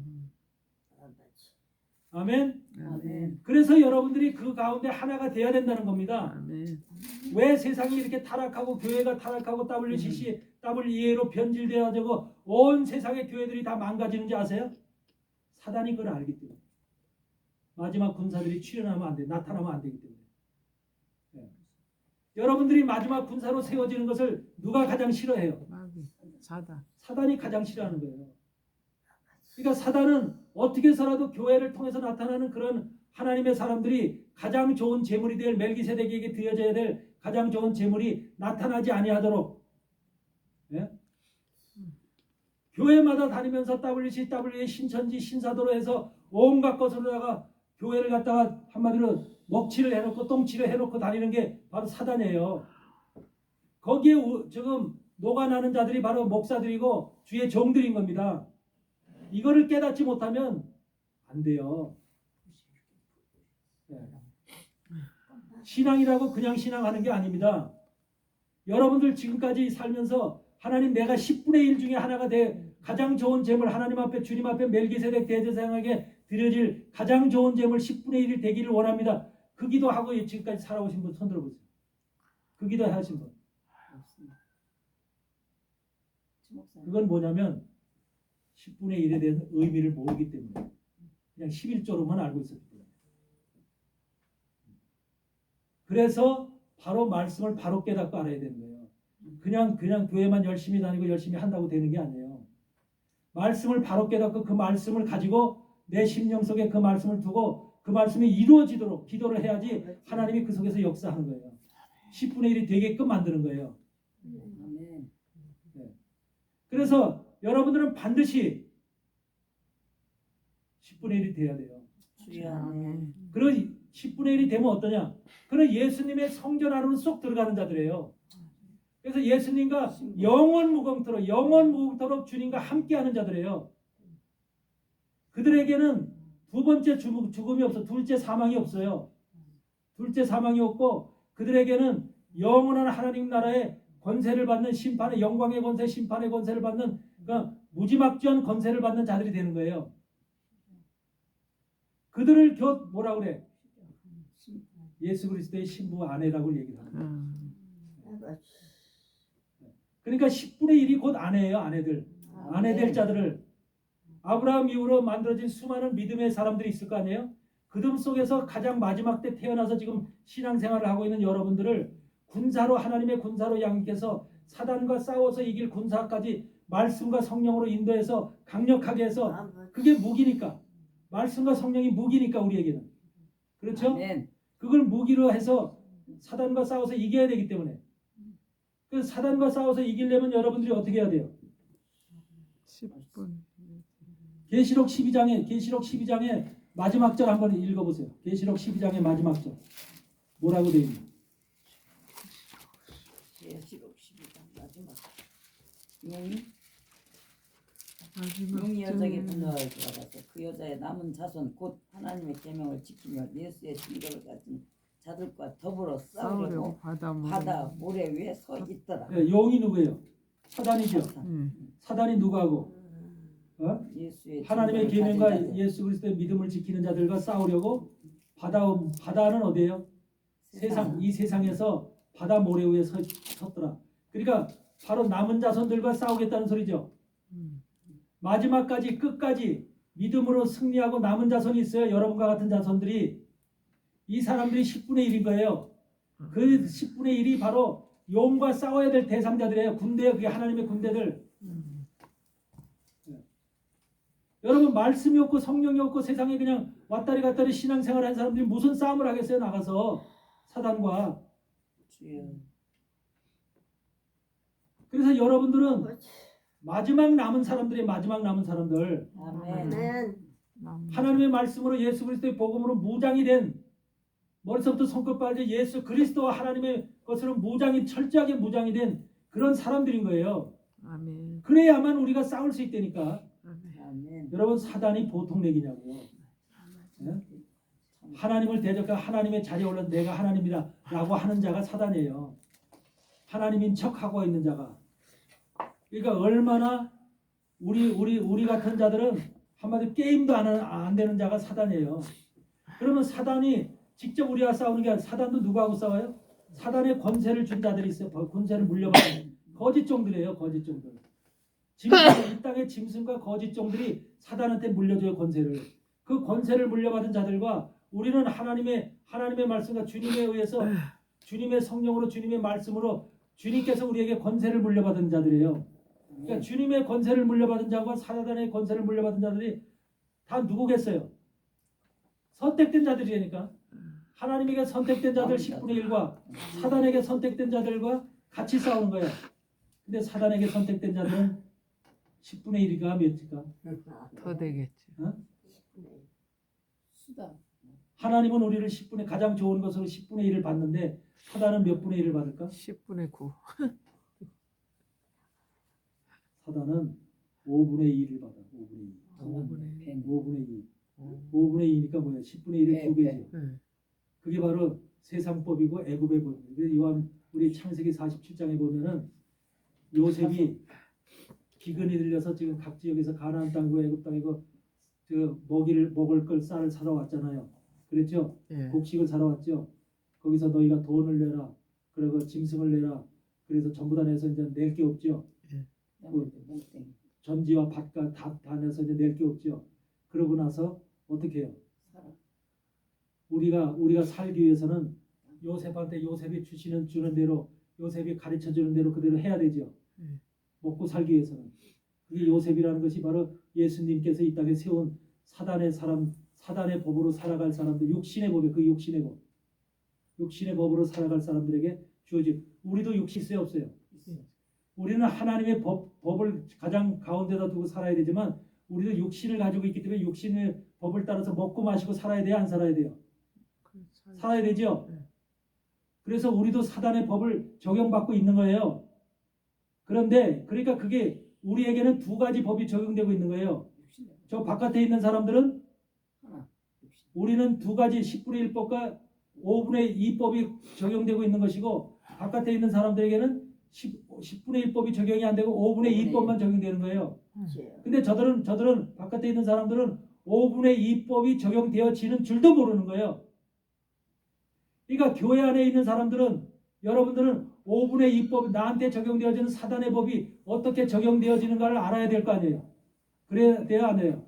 아멘. 아멘. 그래서 여러분들이 그 가운데 하나가 돼야 된다는 겁니다. 아멘. 왜 세상이 이렇게 타락하고 교회가 타락하고 WCC, WEA로 변질되어지고 온 세상의 교회들이 다 망가지는지 아세요? 사단이 그걸 알기 때문에. 마지막 군사들이 출현하면 안 돼, 나타나면 안 되기 때문에. 네. 여러분들이 마지막 군사로 세워지는 것을 누가 가장 싫어해요? 사단. 사단이 가장 싫어하는 거예요. 그러니까 사단은 어떻게 해서라도 교회를 통해서 나타나는 그런 하나님의 사람들이 가장 좋은 제물이 될 멜기세덱에게 드려져야 될 가장 좋은 제물이 나타나지 아니하도록, 예? 교회마다 다니면서 WCW의 신천지 신사도로 해서 온갖 것으로다가 교회를 갖다가 한마디로 먹칠을 해놓고 똥칠을 해놓고 다니는 게 바로 사단이에요. 거기에 지금 녹아나는 자들이 바로 목사들이고 주의 종들인 겁니다. 이거를 깨닫지 못하면 안 돼요. 네. 신앙이라고 그냥 신앙하는 게 아닙니다. 여러분들 지금까지 살면서 하나님 내가 10분의 1 중에 하나가 돼 가장 좋은 제물 하나님 앞에 주님 앞에 멜기세덱 대제사장에게 드려질 가장 좋은 제물 10분의 1이 되기를 원합니다. 그 기도하고 지금까지 살아오신 분 손 들어보세요. 그 기도 하신 분. 그건 뭐냐면 10분의 1에 대한 의미를 모르기 때문에 그냥 11조로만 알고 있었기 때문에. 그래서 바로 말씀을 바로 깨닫고 알아야 되는 거예요. 그냥 교회만 열심히 다니고 열심히 한다고 되는 게 아니에요. 말씀을 바로 깨닫고 그 말씀을 가지고 내 심령 속에 그 말씀을 두고 그 말씀이 이루어지도록 기도를 해야지 하나님이 그 속에서 역사하는 거예요. 10분의 1이 되게끔 만드는 거예요. 아멘. 네. 그래서 여러분들은 반드시 10분의 1이 돼야 돼요. 주여. 아멘. 그런 10분의 1이 되면 어떠냐? 그런 예수님의 성전 안으로 쏙 들어가는 자들이에요. 그래서 예수님과 영원 무궁토록 주님과 함께하는 자들이에요. 그들에게는 두 번째 죽음이 없어. 둘째 사망이 없어요. 둘째 사망이 없고 그들에게는 영원한 하나님 나라의 권세를 받는 심판의 영광의 권세, 심판의 권세를 받는 그러니까 무지막지한 권세를 받는 자들이 되는 거예요. 그들을 뭐라 그래? 예수 그리스도의 신부 아내라고 얘기를 합니다. 그러니까 10분의 1이 곧 아내예요. 아내들. 아내 될 자들을 아브라함 이후로 만들어진 수많은 믿음의 사람들이 있을 거 아니에요? 그들 속에서 가장 마지막 때 태어나서 지금 신앙생활을 하고 있는 여러분들을 군사로 하나님의 군사로 양육해서 사단과 싸워서 이길 군사까지 말씀과 성령으로 인도해서 강력하게 해서 그게 무기니까 말씀과 성령이 무기니까 우리에게는 그렇죠? 아멘. 그걸 무기로 해서 사단과 싸워서 이겨야 되기 때문에 그래서 사단과 싸워서 이기려면 여러분들이 어떻게 해야 돼요? 10분. 계시록 12장의 마지막 절 한번 읽어보세요. 계시록 12장의 마지막 절 뭐라고 되어 있나요? 계시록 12장 마지막. 용이 마지막 여자에게 불러와서 그 여자의 남은 자손 곧 하나님의 계명을 지키며 예수의 증거를 가진 자들과 더불어 싸우려고 바다 모래 위에 서 있더라. 네, 용이 누구예요? 사단이죠. 음. 사단이 누구하고? 예수의 하나님의 증거를 가진 계명과 자들. 예수 그리스도의 믿음을 지키는 자들과 싸우려고 바다는 어디예요? 이 세상에서 바다 모래 위에 섰더라. 그러니까 바로 남은 자손들과 싸우겠다는 소리죠. 마지막까지 끝까지 믿음으로 승리하고 남은 자손이 있어요. 여러분과 같은 자손들이 이 사람들이 10분의 1인 거예요. 그 10분의 1이 바로 용과 싸워야 될 대상자들이에요. 군대예요. 그게 하나님의 군대들. 여러분 말씀이 없고 성령이 없고 세상에 그냥 왔다리 갔다리 신앙생활하는 사람들이 무슨 싸움을 하겠어요? 나가서 사단과. 주여. 그래서 여러분들은 마지막 남은 사람들의 마지막 남은 사람들, 아멘. 하나님의 말씀으로 예수 그리스도의 복음으로 무장이 된, 머리서부터 손끝까지 예수 그리스도와 하나님의 것으로 무장이 철저하게 무장이 된 그런 사람들인 거예요. 아멘. 그래야만 우리가 싸울 수 있다니까. 아멘. 아멘. 여러분, 사단이 보통 내기냐고요. 네? 하나님을 대적하고 하나님의 자리에 올라 내가 하나님이라 라고 하는 자가 사단이에요. 하나님인 척하고 있는 자가. 그러니까 얼마나 우리 같은 자들은 한마디로 게임도 안 되는 자가 사단이에요. 그러면 사단이 직접 우리가 싸우는 게 아니라 사단도 누구하고 싸워요? 사단의 권세를 준 자들이 있어요. 권세를 물려받는 거짓종들이에요. 거짓종들. 이 땅의 짐승과 거짓종들이 사단한테 물려줘요. 권세를. 그 권세를 물려받은 자들과 우리는 하나님의 말씀과 주님에 의해서 주님의 성령으로 주님의 말씀으로 주님께서 우리에게 권세를 물려받은 자들이에요. 그러니까 주님의 권세를 물려받은 자와 사단의 권세를 물려받은 자들이 다 누구겠어요? 선택된 자들이니까. 하나님에게 선택된 자들 10분의 1과 사단에게 선택된 자들과 같이 싸우는 거예요. 근데 사단에게 선택된 자들은 10분의 1이가 몇일까? 더 되겠지. 어? 수다. 하나님은 우리를 10분의 가장 좋은 것으로 10분의 1을 받는데 사단은 몇 분의 1을 받을까? 10분의 9. 사단은 5분의 2를 받아. 5분의 2. 5분의 2. 5분의 2니까 뭐야? 10분의 1의 2배죠. 네. 그게 바로 세상법이고 애굽의 법이에요. 요한 우리 창세기 47장에 보면은 요셉이 기근이 들려서 지금 각 지역에서 가나안 땅이고 애굽 땅이고 먹을 걸 쌀을 사러 왔잖아요. 그랬죠? 예. 곡식을 사러 왔죠. 거기서 너희가 돈을 내라. 그리고 짐승을 내라. 그래서 전부 다 내서 이제 낼 게 없죠. 전지와 밭과 다 내서 이제 낼 게 없죠. 그러고 나서 어떻게 해요? 우리가 살기 위해서는 요셉한테 요셉이 주는 대로 요셉이 가르쳐 주는 대로 그대로 해야 되죠. 먹고 살기 위해서는. 그게 요셉이라는 것이 바로 예수님께서 이 땅에 세운 사단의 법으로 살아갈 사람들, 육신의 법에 그 육신의 법으로 살아갈 사람들에게 주어진. 우리도 육신 있어요, 없어요? 우리는 하나님의 법을 가장 가운데다 두고 살아야 되지만 우리도 육신을 가지고 있기 때문에 육신의 법을 따라서 먹고 마시고 살아야 돼요, 안 살아야 돼요? 살아야 되죠. 그래서 우리도 사단의 법을 적용받고 있는 거예요. 그런데 그러니까 그게 우리에게는 두 가지 법이 적용되고 있는 거예요. 저 바깥에 있는 사람들은 우리는 두 가지 10분의 1법과 5분의 2법이 적용되고 있는 것이고 바깥에 있는 사람들에게는 10분의 1법이 적용이 안 되고 5분의 2법만 적용되는 거예요. 근데 저들은 바깥에 있는 사람들은 5분의 2법이 적용되어지는 줄도 모르는 거예요. 그러니까 교회 안에 있는 사람들은 여러분들은 5분의 2법 나한테 적용되어지는 사단의 법이 어떻게 적용되어지는가를 알아야 될 거 아니에요. 그래야 돼야 안 해요.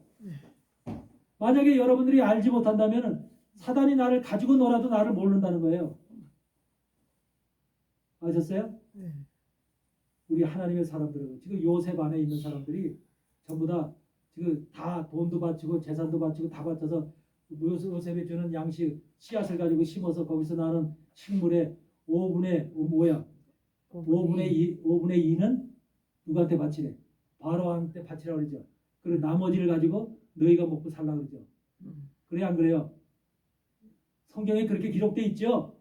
만약에 여러분들이 알지 못한다면 사단이 나를 가지고 놀아도 나를 모른다는 거예요. 아셨어요? 우리 하나님의 사람들은 지금 요셉 안에 있는 사람들이 전부 다 지금 다 돈도 바치고 재산도 바치고 다 바쳐서 요셉이 주는 양식 씨앗을 가지고 심어서 거기서 나는 식물의 5분의 2는 누구한테 바치래? 바로한테 바치라고 그러죠. 그리고 나머지를 가지고 너희가 먹고 살라고 그러죠. 그래요, 안 그래요? 성경에 그렇게 기록돼 있죠.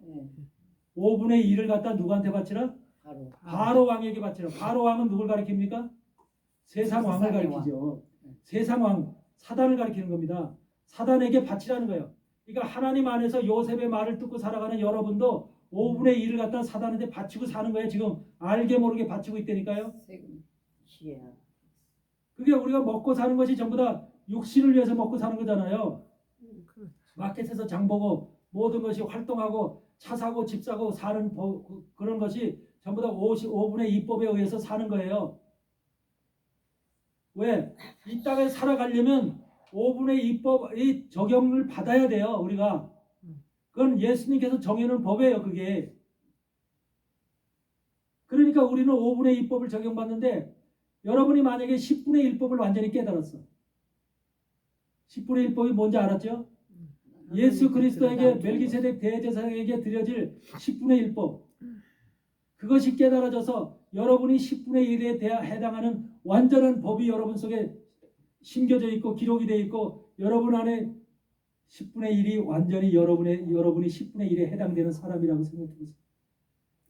5분의 2를 갖다 누구한테 바치라? 바로 왕에게 바치라. 바로 왕은 누굴 가리킵니까? 세상 왕을 가리키죠. 세상 왕, 사단을 가리키는 겁니다. 사단에게 바치라는 거예요. 그러니까 하나님 안에서 요셉의 말을 듣고 살아가는 여러분도 5분의 2를 갖다 사단한테 바치고 사는 거예요. 지금 알게 모르게 바치고 있다니까요. 그게 우리가 먹고 사는 것이 전부 다 육신을 위해서 먹고 사는 거잖아요. 마켓에서 장 보고 모든 것이 활동하고 차 사고 집 사고 사는 그런 것이 전부 다 5분의 2법에 의해서 사는 거예요. 왜? 이 땅에 살아가려면 5분의 2법의 적용을 받아야 돼요. 우리가. 그건 예수님께서 정해놓은 법이에요. 그게. 그러니까 우리는 5분의 2법을 적용받는데 여러분이 만약에 10분의 1법을 완전히 깨달았어. 10분의 1법이 뭔지 알았죠? 예수 그리스도에게 멜기세덱 대제사장에게 드려질 10분의 1법. 그것이 깨달아져서 여러분이 10분의 1에 해당하는 완전한 법이 여러분 속에 심겨져 있고 기록이 되어 있고 여러분 안에 10분의 1이 완전히 여러분이 10분의 1에 해당되는 사람이라고 생각해 보세요.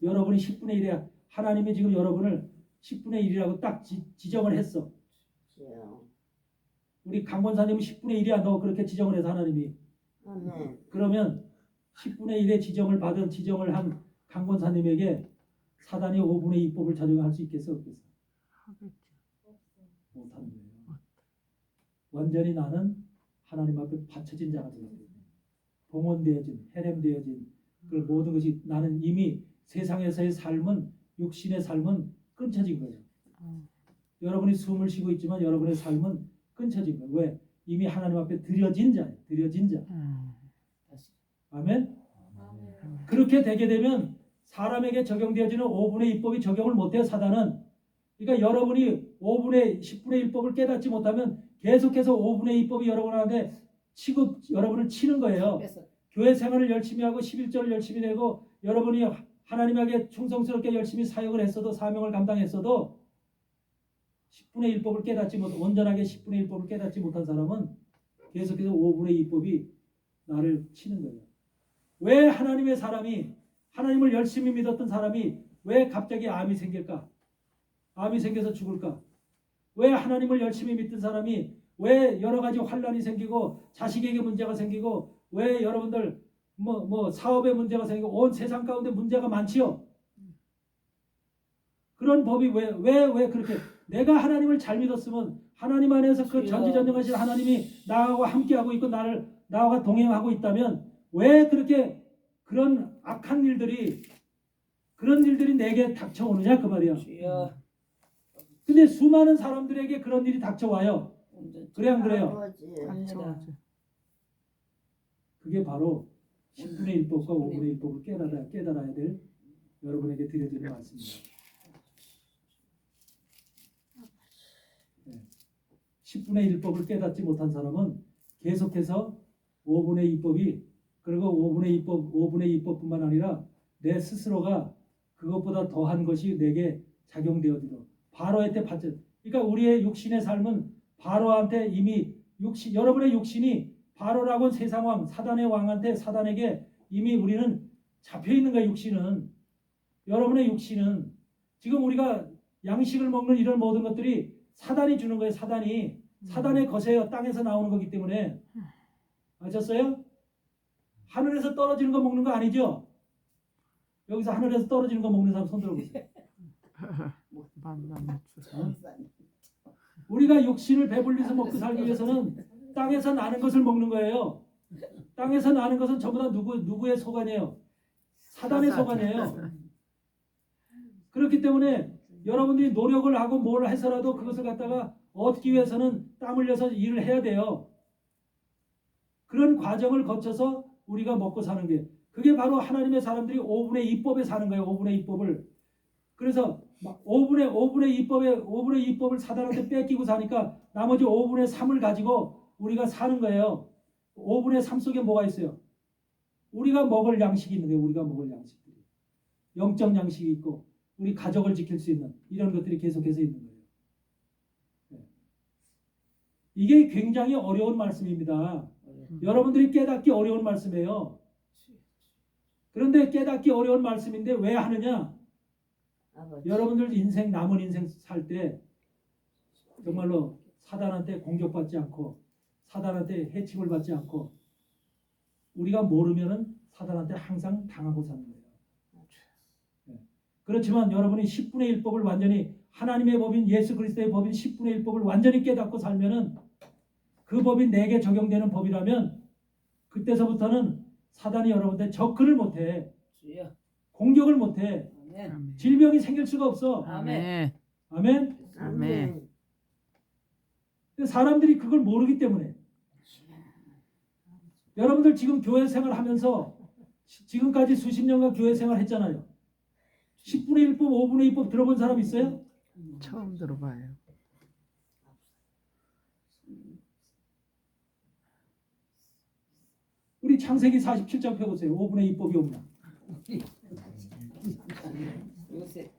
여러분이 10분의 1에 하나님이 지금 여러분을 10분의 1이라고 딱 지정을 했어. 우리 강권사님은 10분의 1이야. 너 그렇게 지정을 해서 하나님이. 그러면 10분의 1의 지정을 한 강권사님에게 사단이 5분의 2법을 적용할 수 있겠어? 없겠어? 못하는 거예요. 완전히 나는 하나님 앞에 바쳐진 자가 되어야 돼요. 봉헌되어진, 해렘되어진 그 모든 것이 나는 이미 세상에서의 삶은 육신의 삶은 끊쳐진 거예요. 여러분이 숨을 쉬고 있지만 여러분의 삶은 끊쳐진 거예요. 왜? 이미 하나님 앞에 드려진 자예요. 드려진 자. 아멘? 그렇게 되게 되면 사람에게 적용되어지는 5분의 2법이 적용을 못해요. 사단은. 그러니까 여러분이 10분의 1법을 깨닫지 못하면 계속해서 5분의 2법이 여러분한테 여러분을 치는 거예요. 교회 생활을 열심히 하고 11절을 열심히 내고 여러분이 하나님에게 충성스럽게 열심히 사역을 했어도 사명을 감당했어도 10분의 1법을 깨닫지 못 온전하게 10분의 1법을 깨닫지 못한 사람은 계속해서 5분의 2법이 나를 치는 거예요. 왜 하나님의 사람이 하나님을 열심히 믿었던 사람이 왜 갑자기 암이 생길까? 암이 생겨서 죽을까? 왜 하나님을 열심히 믿던 사람이 왜 여러 가지 환란이 생기고 자식에게 문제가 생기고 왜 여러분들 사업에 문제가 생기고 온 세상 가운데 문제가 많지요? 그런 법이 왜 그렇게 내가 하나님을 잘 믿었으면 하나님 안에서 그 전지전능하신 하나님이 나하고 함께하고 있고 나와 동행하고 있다면 왜 그렇게 그런 악한 일들이 그런 일들이 내게 닥쳐오느냐 그 말이야. 근데 수많은 사람들에게 그런 일이 닥쳐와요. 그래 안 그래요? 그게 바로 10분의 1법과 5분의 1법을 깨달아야 될 여러분에게 드려지는 말씀입니다. 10분의 1법을 깨닫지 못한 사람은 계속해서 5분의 2법이 그리고 5분의 2법뿐만 아니라 내 스스로가 그것보다 더한 것이 내게 작용되어지도록 바로한테 받쳐. 그러니까 우리의 육신의 삶은 바로한테 이미 여러분의 육신이 바로라고 세상 왕 사단의 왕한테 사단에게 이미 우리는 잡혀 있는 거예요. 육신은 여러분의 육신은 지금 우리가 양식을 먹는 이런 모든 것들이 사단이 주는 거예요. 사단의 것이에요. 땅에서 나오는 거기 때문에 아셨어요? 하늘에서 떨어지는 거 먹는 거 아니죠? 여기서 하늘에서 떨어지는 거 먹는 사람 손 들어보세요. 우리가 육신을 배불리서 먹고 살기 위해서는 땅에서 나는 것을 먹는 거예요. 땅에서 나는 것은 전부 다 누구의 소관이에요? 사단의 소관이에요. 그렇기 때문에 여러분들이 노력을 하고 뭘 해서라도 그것을 갖다가 얻기 위해서는 땀 흘려서 일을 해야 돼요. 그런 과정을 거쳐서 우리가 먹고 사는 게 그게 바로 하나님의 사람들이 5분의 2법에 사는 거예요. 5분의 2법을. 그래서 5분의 2법을 사단한테 뺏기고 사니까 나머지 5분의 3을 가지고 우리가 사는 거예요. 5분의 3 속에 뭐가 있어요? 우리가 먹을 양식이 있는 거예요. 우리가 먹을 양식들이. 영적 양식이 있고 우리 가족을 지킬 수 있는 이런 것들이 계속해서 있는 거예요. 네. 이게 굉장히 어려운 말씀입니다. 여러분들이 깨닫기 어려운 말씀이에요. 그런데 깨닫기 어려운 말씀인데 왜 하느냐? 여러분들 남은 인생 살 때 정말로 사단한테 공격받지 않고 사단한테 해침을 받지 않고 우리가 모르면은 사단한테 항상 당하고 사는 거예요. 네. 그렇지만 여러분이 10분의 1법을 완전히 하나님의 법인 예수 그리스도의 법인 10분의 1법을 완전히 깨닫고 살면은 그 법이 내게 적용되는 법이라면 그때서부터는 사단이 여러분한테 접근을 못해. 공격을 못해. 아멘. 질병이 생길 수가 없어. 아멘. 아멘. 아멘. 사람들이 그걸 모르기 때문에 여러분들 지금 교회 생활하면서 지금까지 수십 년간 교회 생활 했잖아요. 10분의 1법, 5분의 2법 들어본 사람 있어요? 처음 들어봐요. 우리 창세기 47장 펴보세요. 5분의 2법이 없나? 요새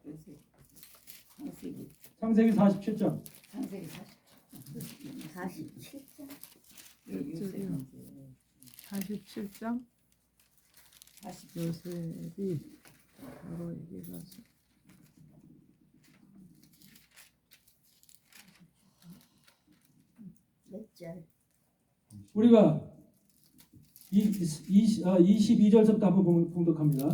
창세기 47장. 창세기 47장. 요셉 47장 40. 요셉이 바로에게 가서 몇 절? 우리가 22절부터 한번 봉독합니다.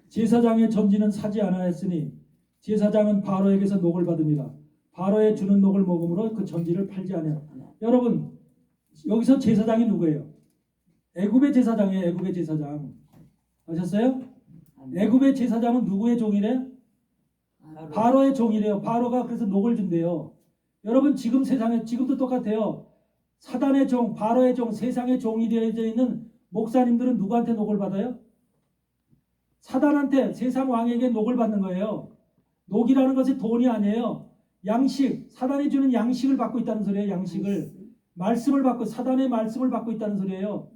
제사장의 전지는 사지 않아했으니 제사장은 바로에게서 녹을 받음이라. 바로에 주는 녹을 먹음으로 그 전지를 팔지 않아. 여러분 여기서 제사장이 누구예요? 애굽의 제사장이에요. 애굽의 제사장. 아셨어요? 애굽의 제사장은 누구의 종이래? 바로의 종이래요. 바로가 그래서 녹을 준대요. 여러분 지금 세상에 지금도 똑같아요. 사단의 종, 바로의 종, 세상의 종이 되어져 있는 목사님들은 누구한테 녹을 받아요? 사단한테, 세상 왕에게 녹을 받는 거예요. 녹이라는 것이 돈이 아니에요. 양식, 사단이 주는 양식을 받고 있다는 소리예요. 양식을. 말씀을 받고, 사단의 말씀을 받고 있다는 소리예요.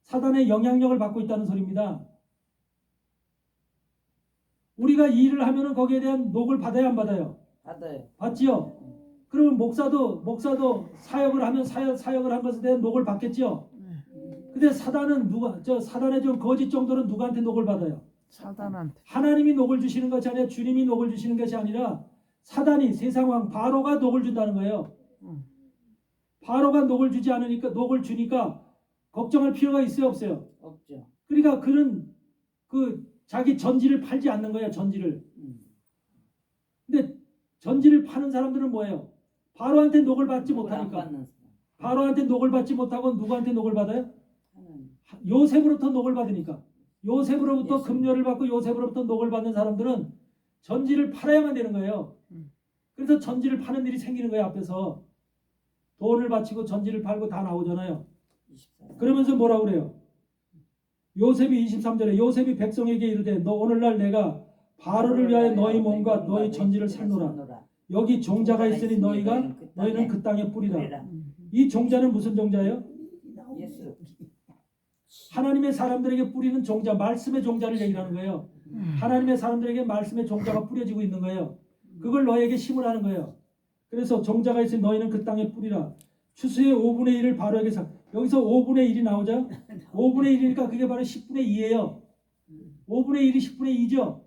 사단의 영향력을 받고 있다는 소리입니다. 우리가 이 일을 하면은 거기에 대한 녹을 받아야 안 받아요? 받아요. 받지요? 그러면 목사도 사역을 하면 사역을 한 것에 대한 녹을 받겠지요? 근데 사단은 사단의 좀 거짓 정도는 누구한테 녹을 받아요? 사단한테. 하나님이 녹을 주시는 것이 아니라 주님이 녹을 주시는 것이 아니라 사단이 세상 왕 바로가 녹을 준다는 거예요. 바로가 녹을 주지 않으니까 녹을 주니까 걱정할 필요가 있어요, 없어요? 없죠. 그러니까 그는 그 자기 전지를 팔지 않는 거예요, 전지를. 근데 전지를 파는 사람들은 뭐예요? 바로한테 녹을 받지 못하니까. 바로한테 녹을 받지 못하고 누구한테 녹을 받아요? 요셉으로부터 녹을 받으니까. 요셉으로부터 예수. 금료를 받고 요셉으로부터 녹을 받는 사람들은 전지를 팔아야만 되는 거예요. 그래서 전지를 파는 일이 생기는 거예요. 앞에서 돈을 바치고 전지를 팔고 다 나오잖아요. 그러면서 뭐라고 그래요? 요셉이 23절에 요셉이 백성에게 이르되 너 오늘날 내가 바로를 위하여 너희 몸과 너희 전지를 샀노라. 여기 종자가 있으니 너희는 그 땅에 뿌리라. 이 종자는 무슨 종자예요? 예수. 하나님의 사람들에게 뿌리는 종자, 말씀의 종자를 얘기하는 거예요. 하나님의 사람들에게 말씀의 종자가 뿌려지고 있는 거예요. 그걸 너에게 심으라는 거예요. 그래서 종자가 있으니 너희는 그 땅에 뿌리라. 추수의 5분의 1을 바로에게 사. 여기서 5분의 1이 나오죠? 5분의 1이니까 그게 바로 10분의 2예요. 5분의 1이 10분의 2죠?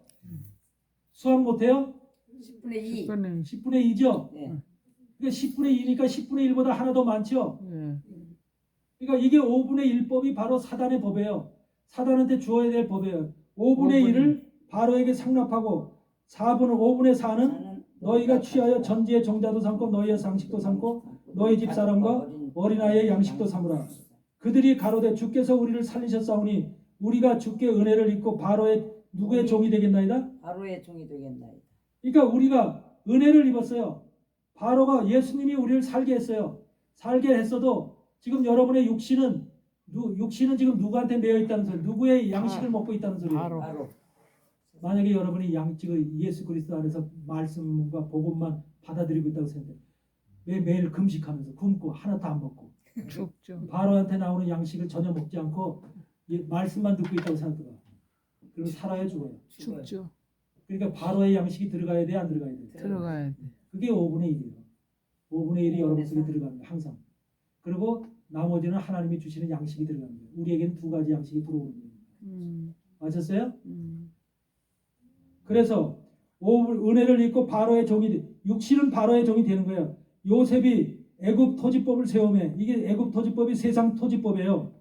수학 못해요? 10분의 2. 10분의 2죠? 네. 그러니까 10분의 2니까 10분의 1보다 하나 더 많죠? 예. 그러니까 이게 5분의 1법이 바로 사단의 법이에요. 사단한테 주어야 될 법이에요. 5분의 1을 바로에게 상납하고 5분의 4는 너희가 취하여 전지의 종자도 삼고 너희의 상식도 삼고 너희 집 사람과 어린아이의 양식도 삼으라. 그들이 가로되 주께서 우리를 살리셨사오니 우리가 주께 은혜를 입고 바로의 누구의 종이 되겠나이다? 바로의 종이 되겠나이다. 그러니까 우리가 은혜를 입었어요. 바로가 예수님이 우리를 살게 했어요. 살게 했어도 지금 여러분의 육신은 지금 누구한테 매여 있다는 소리, 누구의 양식을 먹고 있다는 소리예요. 바로. 만약에 여러분이 양식을 예수 그리스도 안에서 말씀과 복음만 받아들이고 있다고 생각해요. 매일 금식하면서 굶고 하나도 안 먹고 죽죠. 바로한테 나오는 양식을 전혀 먹지 않고 말씀만 듣고 있다고 생각해요. 그리고 살아야 죽어요. 죽죠. 그러니까 바로의 양식이 들어가야 돼, 안 들어가야 돼? 들어가야 돼. 그게 5분의 1이에요. 5분의 1이 여러분 속에 들어가는 거예요. 항상. 그리고 나머지는 하나님이 주시는 양식이 들어가는 거예요. 우리에게는 두 가지 양식이 들어오는 거예요. 아셨어요? 그래서 은혜를 입고 바로의 종이 육신은 바로의 종이 되는 거예요. 요셉이 애굽 토지법을 세우며 이게 애굽 토지법이 세상 토지법이에요.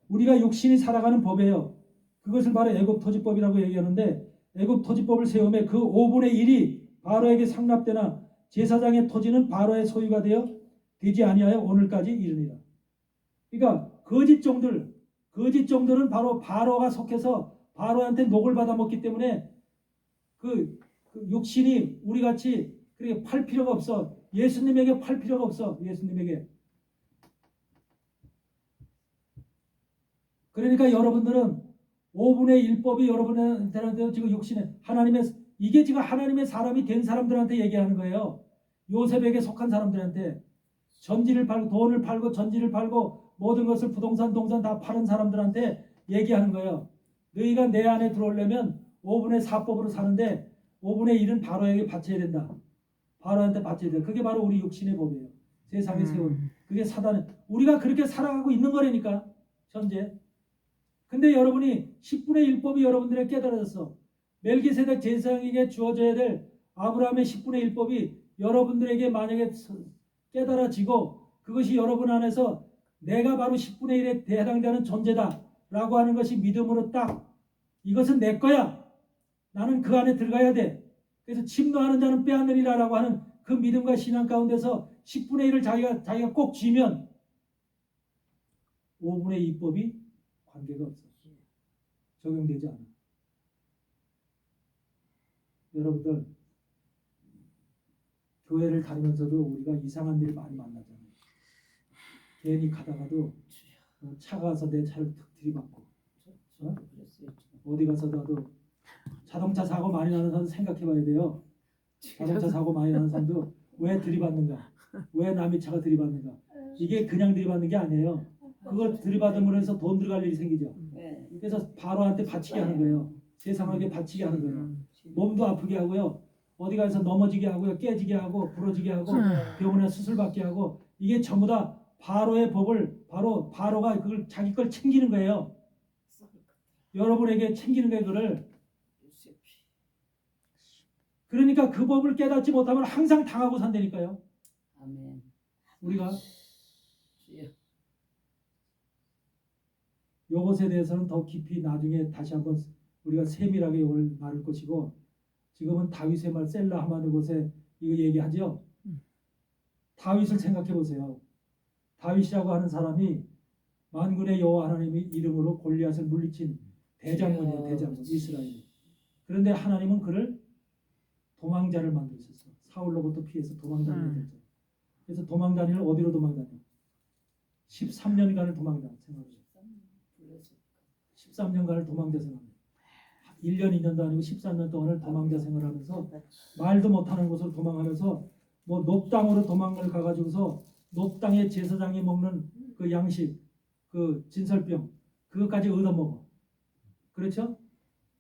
우리가 육신이 살아가는 법이에요. 그것을 바로 애굽 토지법이라고 얘기하는데 애굽 토지법을 세우며 그 5분의 1이 바로에게 상납되나 제사장의 토지는 바로의 소유가 되지 아니하여 오늘까지 이르니라. 그러니까 거짓 종들은 바로 바로가 속해서 바로한테 녹을 받아 먹기 때문에 그 육신이 우리 같이 그렇게 팔 필요가 없어. 예수님에게 팔 필요가 없어. 예수님에게. 그러니까 여러분들은 5분의 1법이 여러분한테 지금 육신에 이게 지금 하나님의 사람이 된 사람들한테 얘기하는 거예요. 요셉에게 속한 사람들한테 전지를 팔고 돈을 팔고 전지를 팔고 모든 것을 부동산 동산 다 파는 사람들한테 얘기하는 거예요. 너희가 내 안에 들어오려면 5분의 4법으로 사는데 5분의 1은 바로에게 바쳐야 된다. 바로한테 바쳐야 된다. 그게 바로 우리 육신의 법이에요. 세상에 세운. 그게 사단은 우리가 그렇게 살아가고 있는 거라니까 현재. 근데 여러분이 10분의 1법이 여러분들에게 깨달아졌어. 멜기세덱 제사장에게 주어져야 될 아브라함의 10분의 1법이 여러분들에게 만약에 깨달아지고 그것이 여러분 안에서 내가 바로 10분의 1에 해당되는 존재다 라고 하는 것이 믿음으로 딱 이것은 내 거야. 나는 그 안에 들어가야 돼. 그래서 침노하는 자는 빼앗느니라 라고 하는 그 믿음과 신앙 가운데서 10분의 1을 자기가 꼭 쥐면 5분의 2법이 관계가 없어. 적용되지 않아. 여러분들 교회를 다니면서도 우리가 이상한 일을 많이 만나잖아요. 괜히 가다가도 차가 와서 내 차를 툭 들이받고 어디 가서 나도 자동차 사고 많이 나는 사람 생각해 봐야 돼요. 자동차 사고 많이 나는 사람도 왜 들이받는가? 왜 남의 차가 들이받는가? 이게 그냥 들이받는 게 아니에요. 그걸 들이받음으로 해서 돈 들어갈 일이 생기죠. 그래서 바로한테 바치게 하는 거예요. 세상에게 바치게 하는 거예요. 몸도 아프게 하고요. 어디 가서 넘어지게 하고요. 깨지게 하고 부러지게 하고 병원에 수술 받게 하고 이게 전부 다 바로의 법을 바로가 그걸 자기 걸 챙기는 거예요. 여러분에게 챙기는 거예요. 그걸. 그러니까 그 법을 깨닫지 못하면 항상 당하고 산다니까요. 아멘. 우리가 요것에 대해서는 더 깊이 나중에 다시 한번 우리가 세밀하게 이걸 나눌 것이고 지금은 다윗의 말 셀라 하마느 곳에 이거 얘기하죠. 다윗을 생각해 보세요. 다윗이라고 하는 사람이 만군의 여호와 하나님의 이름으로 골리앗을 물리친 대장군이에요. 대장군 이스라엘. 그런데 하나님은 그를 도망자를 만드셨어. 사울로부터 피해서 도망자를 만들었죠. 그래서 도망다니를 어디로 도망다녀? 13년간을 도망다 생각해요. 13년간을 도망자 생활. 1년 2년도 아니고 13년 동안을 도망자 생활하면서 말도 못하는 곳으로 도망하면서 뭐 높당으로 도망을 가가지고서 높당의 제사장이 먹는 그 양식, 그 진설병 그것까지 얻어먹어. 그렇죠?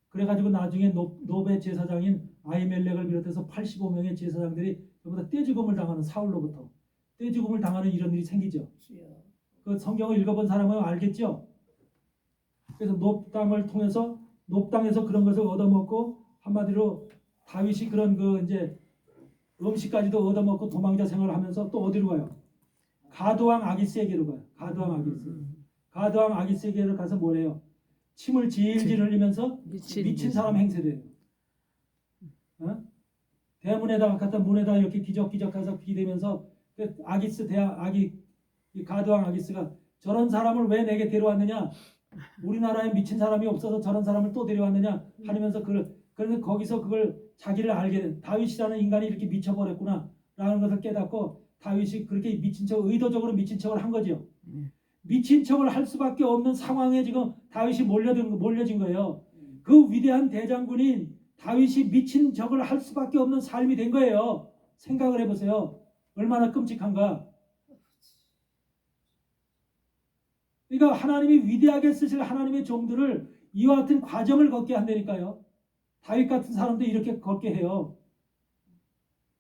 그래가지고 나중에 노베 제사장인 아히멜렉을 비롯해서 85명의 제사장들이 전부 다 떼죽음을 당하는 사울로부터 떼죽음을 당하는 이런 일이 생기죠. 그 성경을 읽어본 사람은 알겠죠? 그래서 높당을 통해서 높당에서 그런 것을 얻어먹고 한마디로 다윗이 그런 그 이제 음식까지도 얻어먹고 도망자 생활을 하면서 또 어디로 가요? 가드왕 아기스에게로 가요. 가드왕 아기스에게로 가서 뭐래요? 침을 질질 흘리면서 미친 사람 행세돼요. 어? 대문에다가 갖다 문에다 이렇게 기적기적해서 기대면서 그 이 가드왕 아기스가 저런 사람을 왜 내게 데려왔느냐? 우리나라에 미친 사람이 없어서 저런 사람을 또 데려왔느냐? 하면서 그래서 거기서 그걸 자기를 알게 된 다윗이라는 인간이 이렇게 미쳐버렸구나 라는 것을 깨닫고 다윗이 그렇게 미친 척 의도적으로 미친 척을 한 거죠. 미친 척을 할 수밖에 없는 상황에 지금 다윗이 몰려진 거예요. 그 위대한 대장군인 다윗이 미친 척을 할 수밖에 없는 삶이 된 거예요. 생각을 해보세요. 얼마나 끔찍한가. 그러니까 하나님이 위대하게 쓰실 하나님의 종들을 이와 같은 과정을 걷게 한다니까요. 다윗 같은 사람도 이렇게 걷게 해요.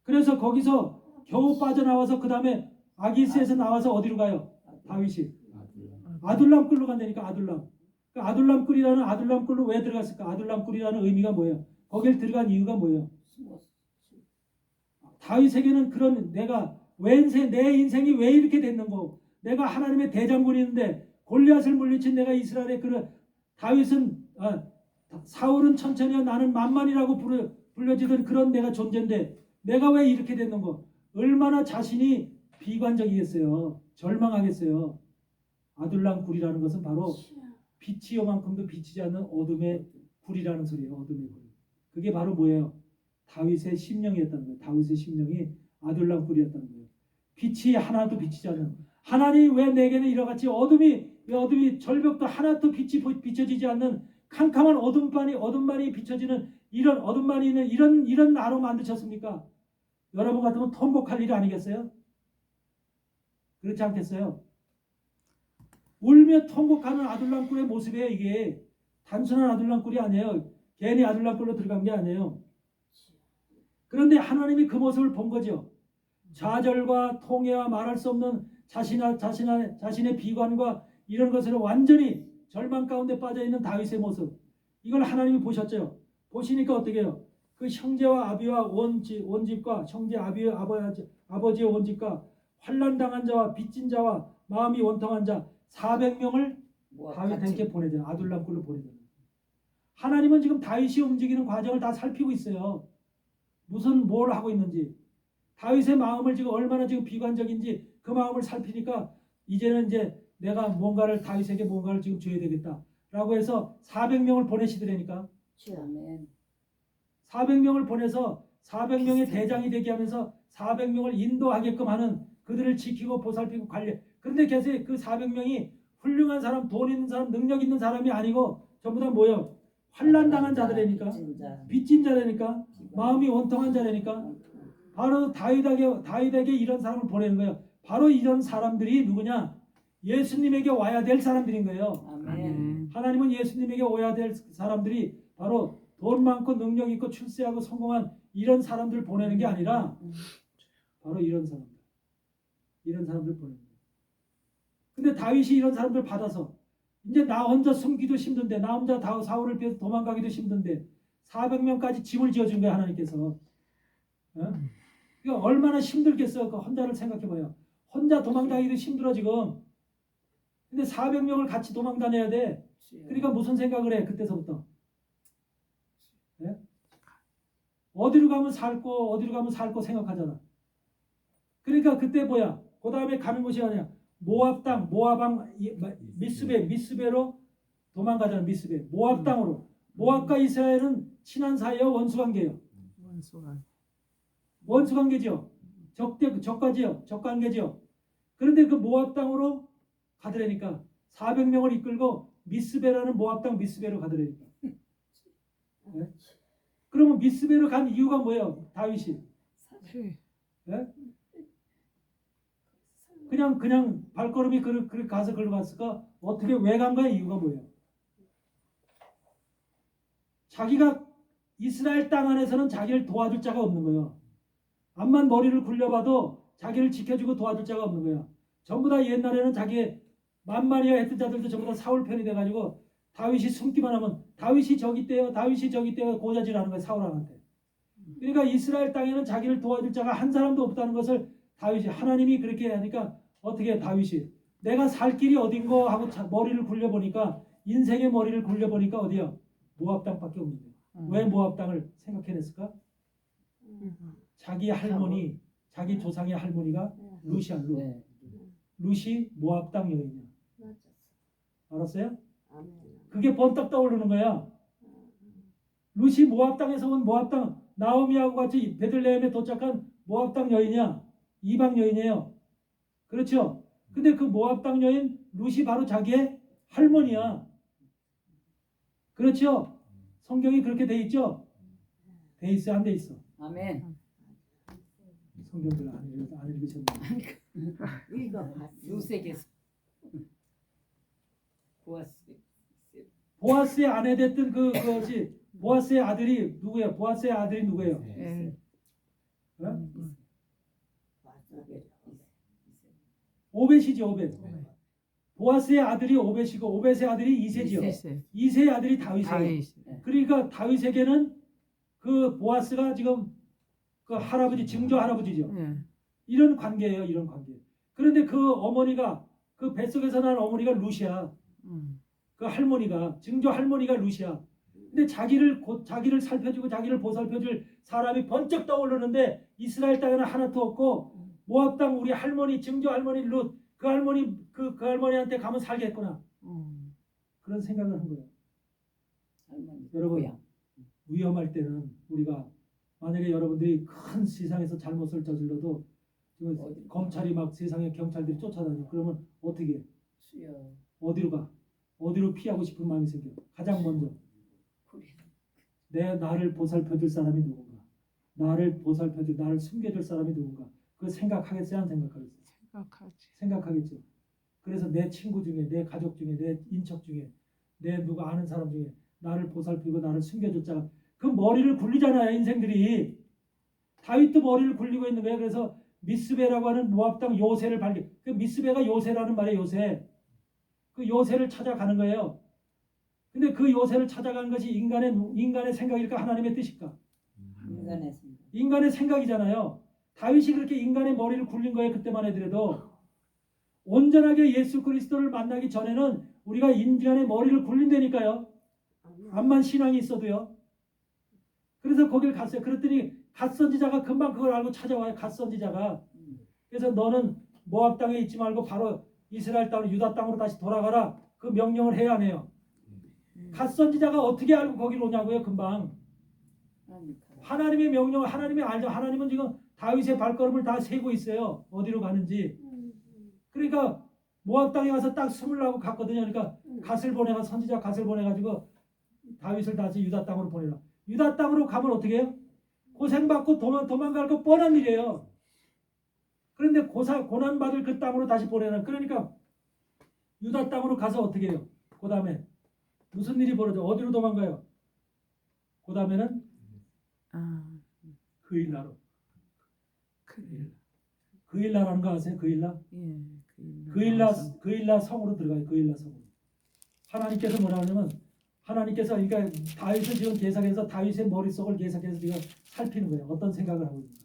그래서 거기서 겨우 빠져나와서 그 다음에 아기스에서 나와서 어디로 가요? 다윗이 아둘람 굴로 간다니까. 아둘람 굴이라는 아둘람 굴로 왜 들어갔을까? 아둘람 굴이라는 의미가 뭐예요? 거길 들어간 이유가 뭐예요? 다윗에게는 그런 내 인생이 왜 이렇게 됐는고 내가 하나님의 대장군인데 골리앗을 물리친 내가 이스라엘의 다윗은 사울은 천천히요 나는 만만이라고 불려지던 그런 내가 존재인데 내가 왜 이렇게 됐는고 얼마나 자신이 비관적이겠어요. 절망하겠어요. 아둘람 굴이라는 것은 바로 빛이 요만큼도 비치지 않는 어둠의 굴이라는 소리예요. 어둠의 굴. 그게 바로 뭐예요? 다윗의 심령이었다는 거예요. 다윗의 심령이 아둘람 굴이었다는 거예요. 빛이 하나도 비치지 않는 하나님 왜 내게는 이러같이 어둠이 절벽도 하나도 빛이 비춰지지 않는 캄캄한 어둠만이 비춰지는 이런 어둠만이 있는 이런 나로 만드셨습니까? 여러분 같으면 통곡할 일 아니겠어요? 그렇지 않겠어요? 울며 통곡하는 아둘람굴의 모습이에요. 이게 단순한 아둘람굴이 아니에요. 괜히 아둘람굴로 들어간 게 아니에요. 그런데 하나님이 그 모습을 본 거죠. 좌절과 통해와 말할 수 없는 자신의 비관과 이런 것으로 완전히 절망 가운데 빠져 있는 다윗의 모습. 이걸 하나님이 보셨죠. 보시니까 어떻게 해요? 그 형제와 아비와 원집과 형제 아버지의 원집과 환난 당한 자와 빚진 자와 마음이 원통한 자 400명을 다윗에게 보내잖아요. 아둘람 굴로 보내잖아요. 하나님은 지금 다윗이 움직이는 과정을 다 살피고 있어요. 무슨 뭘 하고 있는지. 다윗의 마음을 지금 얼마나 지금 비관적인지 그 마음을 살피니까 이제는 이제 내가 다윗에게 뭔가를 지금 줘야 되겠다라고 해서 400명을 보내시더라니까. 아멘. 400명을 보내서 400명의 대장이 되게 하면서 400명을 인도하게끔 하는 그들을 지키고 보살피고 관리. 그런데 계속 그 400명이 훌륭한 사람, 돈 있는 사람, 능력 있는 사람이 아니고 전부 다 뭐예요? 환난 당한 자들이니까, 빚진 자라니까, 마음이 원통한 자라니까. 바로 다윗에게 이런 사람을 보내는 거예요. 바로 이런 사람들이 누구냐? 예수님에게 와야 될 사람들인 거예요. 아멘. 하나님은 예수님에게 와야 될 사람들이 바로 돈 많고 능력 있고 출세하고 성공한 이런 사람들 보내는 게 아니라 바로 이런 사람들 보내는 거예요. 근데 다윗이 이런 사람들 받아서 이제 나 혼자 숨기도 힘든데, 나 혼자 사울을 피해서 도망가기도 힘든데 400명까지 집을 지어준 거야 하나님께서. 그러니까 얼마나 힘들겠어. 그 혼자를 생각해봐요. 혼자 도망다니기도 힘들어 지금. 근데 400명을 같이 도망다녀야 돼. 그러니까 무슨 생각을 해 그때서부터? 네? 어디로 가면 살고 생각하잖아. 그러니까 그때 뭐야? 그 다음에 가는 곳이 아니야. 모압 땅, 모압왕 미스베로 도망가잖아. 미스베. 모압 땅으로. 모압과 이스라엘은 친한 사이요, 원수관계예요. 원수관계죠. 적관계죠. 그런데 그 모압 땅으로 가더라니까 400명을 이끌고 미스베라는 모압 땅 미스베로 가더라니까. 네? 그러면 미스베로 간 이유가 뭐예요? 다윗이 네? 그냥 발걸음이 그렇게 가서 걸로 갔을까? 어떻게 왜 간 거야? 이유가 뭐예요? 자기가 이스라엘 땅 안에서는 자기를 도와줄 자가 없는 거예요. 암만 머리를 굴려봐도 자기를 지켜주고 도와줄 자가 없는 거예요. 전부 다 옛날에는 자기의 만만이야 했던 자들도 전부 다 사울 편이 돼가지고 다윗이 숨기만 하면 다윗이 저기 있대요 고자질하는 거예요. 사울한테. 그러니까 이스라엘 땅에는 자기를 도와줄 자가 한 사람도 없다는 것을 다윗이, 하나님이 그렇게 하니까 어떻게 해 다윗이, 내가 살 길이 어딘고 하고 머리를 굴려보니까, 인생의 머리를 굴려보니까 어디야? 모압 땅밖에 없는 거예요. 왜 모압 땅을 생각해냈을까? 자기 할머니, 자기 조상의 할머니가 루시야. 루시 모압 땅 여인이야. 알았어요? 그게 번뜩 떠오르는 거야. 루시 모압 땅에서 온 모압 땅, 나오미하고 같이 베들레헴에 도착한 모압 땅 여인이야. 이방 여인이에요. 그렇죠? 근데 그 모압 땅 여인 루시 바로 자기의 할머니야. 그렇죠? 성경이 그렇게 돼 있죠? 돼 있어, 안 돼 있어? 아멘. 성경들 안 읽으셨나요? 요셉에서 보아스의 아내 됐던 그것이 보아스의 아들이 누구예요? 보아스의 아들이 누구예요? 오벳이지, 오벳. 보아스의 아들이 오벳이고 오벳의 아들이 이새지요. 이새의 아들이 다윗이에요. 그러니까 다윗에게는 그 보아스가 지금 그 할아버지, 증조 할아버지죠. 이런 관계예요, 이런 관계. 그런데 그 어머니가, 그 뱃속에서 난 어머니가 루시야. 그 할머니가, 증조 할머니가 루시야. 근데 자기를 살펴주고 자기를 보살펴줄 사람이 번쩍 떠오르는데 이스라엘 땅에는 하나도 없고 모압 땅 우리 할머니, 증조 할머니 룻, 그 할머니한테 가면 살겠구나. 그런 생각을 한 거예요. 여러분, 위험할 때는 우리가, 만약에 여러분들이 큰 세상에서 잘못을 저질러도 지금 검찰이 막 세상에 경찰들이 쫓아다니고 그러면 어떻게 해? 어디로 가? 어디로 피하고 싶은 마음이 생겨? 가장 먼저 나를 보살펴줄 사람이 누군가? 나를 숨겨줄 사람이 누군가? 그거 생각하겠어요? 안 생각하겠어요? 생각하겠죠. 그래서 내 친구 중에, 내 가족 중에, 내 인척 중에, 내 누가 아는 사람 중에 나를 보살피고 나를 숨겨줄 자가, 그 머리를 굴리잖아요, 인생들이. 다윗도 머리를 굴리고 있는 거예요. 그래서 미스베라고 하는 모압 땅 요새를 발견. 그 미스베가 요새라는 말이에요. 요새. 그 요새를 찾아가는 거예요. 근데 그 요새를 찾아가는 것이 인간의 생각일까 하나님의 뜻일까? 인간의 생각. 인간의 생각이잖아요. 다윗이 그렇게 인간의 머리를 굴린 거예요. 그때만 해더라도 온전하게 예수 그리스도를 만나기 전에는 우리가 인간의 머리를 굴린다니까요. 암만 신앙이 있어도요. 그래서 거길 갔어요. 그랬더니 갓 선지자가 금방 그걸 알고 찾아와요. 갓 선지자가. 그래서 너는 모압 땅에 있지 말고 바로 이스라엘 땅으로 유다 땅으로 다시 돌아가라. 그 명령을 해야 하네요. 갓 선지자가 어떻게 알고 거기로 오냐고요. 금방. 하나님의 명령을 하나님이 알죠. 하나님은 지금 다윗의 발걸음을 다 세고 있어요. 어디로 가는지. 그러니까 모압 땅에 가서 딱 숨으려고 갔거든요. 그러니까 갓을 보내가 선지자 갓을 보내가지고 다윗을 다시 유다 땅으로 보내라. 유다 땅으로 가면 어떻게 해요? 고생받고 도망갈 거 뻔한 일이에요. 그런데 고난받을 그 땅으로 다시 보내라. 그러니까 유다 땅으로 가서 어떻게 해요? 그 다음에 무슨 일이 벌어져? 어디로 도망가요? 그 다음에는 그일라로. 그일라라는 거 아세요? 그일라? 예, 그일라 성으로 들어가요. 그일라 성으로. 하나님께서 뭐라 하냐면 하나님께서 그러니까 다윗을 지금 계산해서 다윗의 머릿속을 계산해서 지금 살피는 거예요. 어떤 생각을 하고 있는가.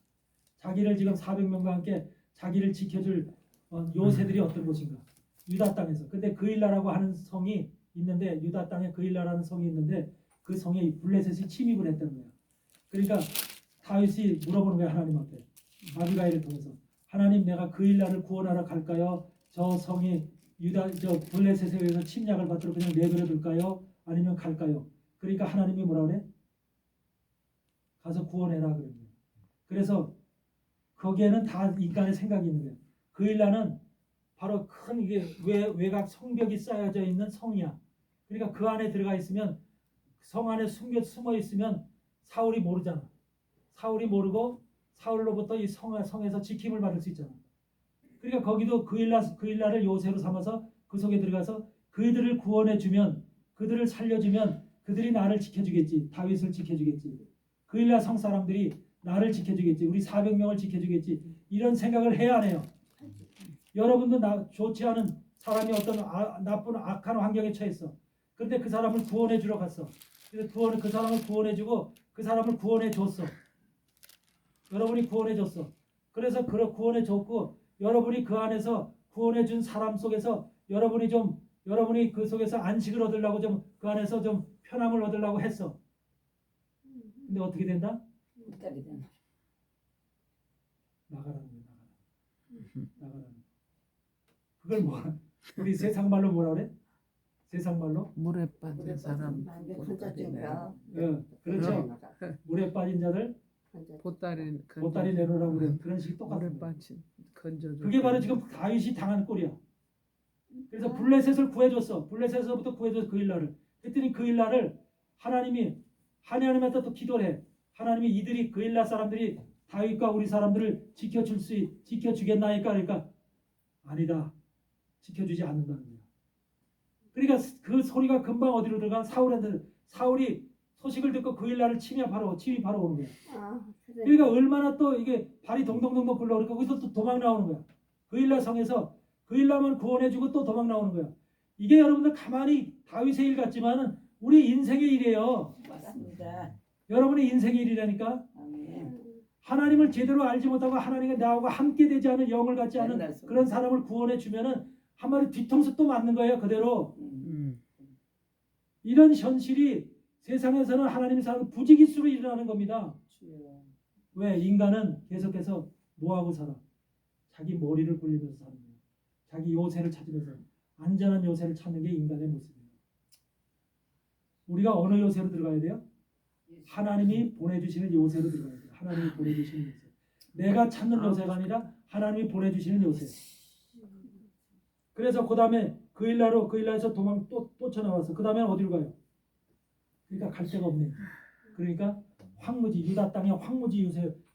자기를 지금 400명과 함께 자기를 지켜줄 요새들이 어떤 곳인가. 유다 땅에서. 근데 그일라라고 하는 성이 있는데 유다 땅에 그일라라는 성이 있는데 그 성에 블레셋이 침입을 했다는 거예요. 그러니까 다윗이 물어보는 거예요. 하나님한테. 아비가일을 통해서. 하나님 내가 그일라를 구원하러 갈까요? 저 성이 블레셋에 의해서 침략을 받도록 그냥 내버려 둘까요? 아니면 갈까요? 그러니까 하나님이 뭐라 그래? 가서 구원해라 그러는 거예요. 그래서 거기에는 다 인간의 생각이 있는 거예요. 그일라는 바로 큰 이게 외곽 성벽이 쌓여져 있는 성이야. 그러니까 그 안에 들어가 있으면 성 안에 숨어 있으면 사울이 모르잖아. 사울이 모르고 사울로부터 이 성에서 지킴을 받을 수 있잖아. 그러니까 거기도 그일라를 요새로 삼아서 그 속에 들어가서 그들을 구원해 주면 그들을 살려주면 그들이 나를 지켜주겠지. 다윗을 지켜주겠지. 그일라 성 사람들이 나를 지켜주겠지. 우리 400명을 지켜주겠지. 이런 생각을 해야 하네요. 여러분도 좋지 않은 사람이 어떤 나쁜 악한 환경에 처했어. 그런데 그 사람을 구원해 주러 갔어. 그래서 그 사람을 구원해 주고 그 사람을 구원해 줬어. 여러분이 구원해 줬어. 그래서 구원해 줬고 여러분이 그 안에서 구원해 준 사람 속에서 여러분이 그 속에서 안식을 얻으려고 좀 그 안에서 좀 편함을 얻으려고 했어. 근데 어떻게 된다? 나가라는 거야. 나가라는 거야. 그걸 뭐라? 우리 세상 말로 뭐라 그래? 세상 말로? 물에 빠진 사람 그렇죠. 물에 빠진 자들 보따리 내놓으라고 그래. 그런 식이 똑같은 물에 거야. 빠진 건져줘. 그게 바로 지금 다윗이 당한 꼴이야. 그래서 블레셋을 구해줬어. 블레셋에서부터 구해줘서 그일라를. 그랬더니 그일라를 하나님이 하나님한테 또 기도를 해. 하나님이 이들이 그일라 사람들이 다윗과 우리 사람들을 지켜주겠나이까? 그러니까 아니다. 지켜주지 않는다는 거야. 그러니까 그 소리가 금방 어디로 들어가? 사울이 소식을 듣고 그일라를 침이 바로 오는 거야. 그러니까 얼마나 또 이게 발이 동동동동 굴러 그러니까 거기서 또 도망 나오는 거야. 그일라 성에서 그일라만 구원해주고 또 도망 나오는 거야. 이게 여러분들 가만히 다윗의 일 같지만은 우리 인생의 일이에요. 맞습니다. 여러분의 인생의 일이라니까. 아멘. 하나님을 제대로 알지 못하고 하나님과 나하고 함께 되지 않은 영을 갖지 않은 그런 사람을 구원해 주면은 한마디 뒤통수 또 맞는 거예요. 그대로. 이런 현실이 세상에서는 하나님의 사람은 부지기수로 일어나는 겁니다. 왜? 인간은 계속해서 뭐하고 살아? 자기 머리를 굴리면서 사는 거예요. 자기 요새를 찾으면서 안전한 요새를 찾는 게 인간의 모습이에요. 우리가 어느 요새로 들어가야 돼요? 하나님이 보내주시는 요새로 들어가야 돼요. 하나님이 보내주시는 요새. 내가 찾는 요새가 아니라 하나님이 보내주시는 요새. 그래서 그 다음에 그일라에서 도망 또 쫓아나와서 그 다음에 어디로 가요? 그러니까 갈 데가 없네. 그러니까 황무지 유다 땅에 황무지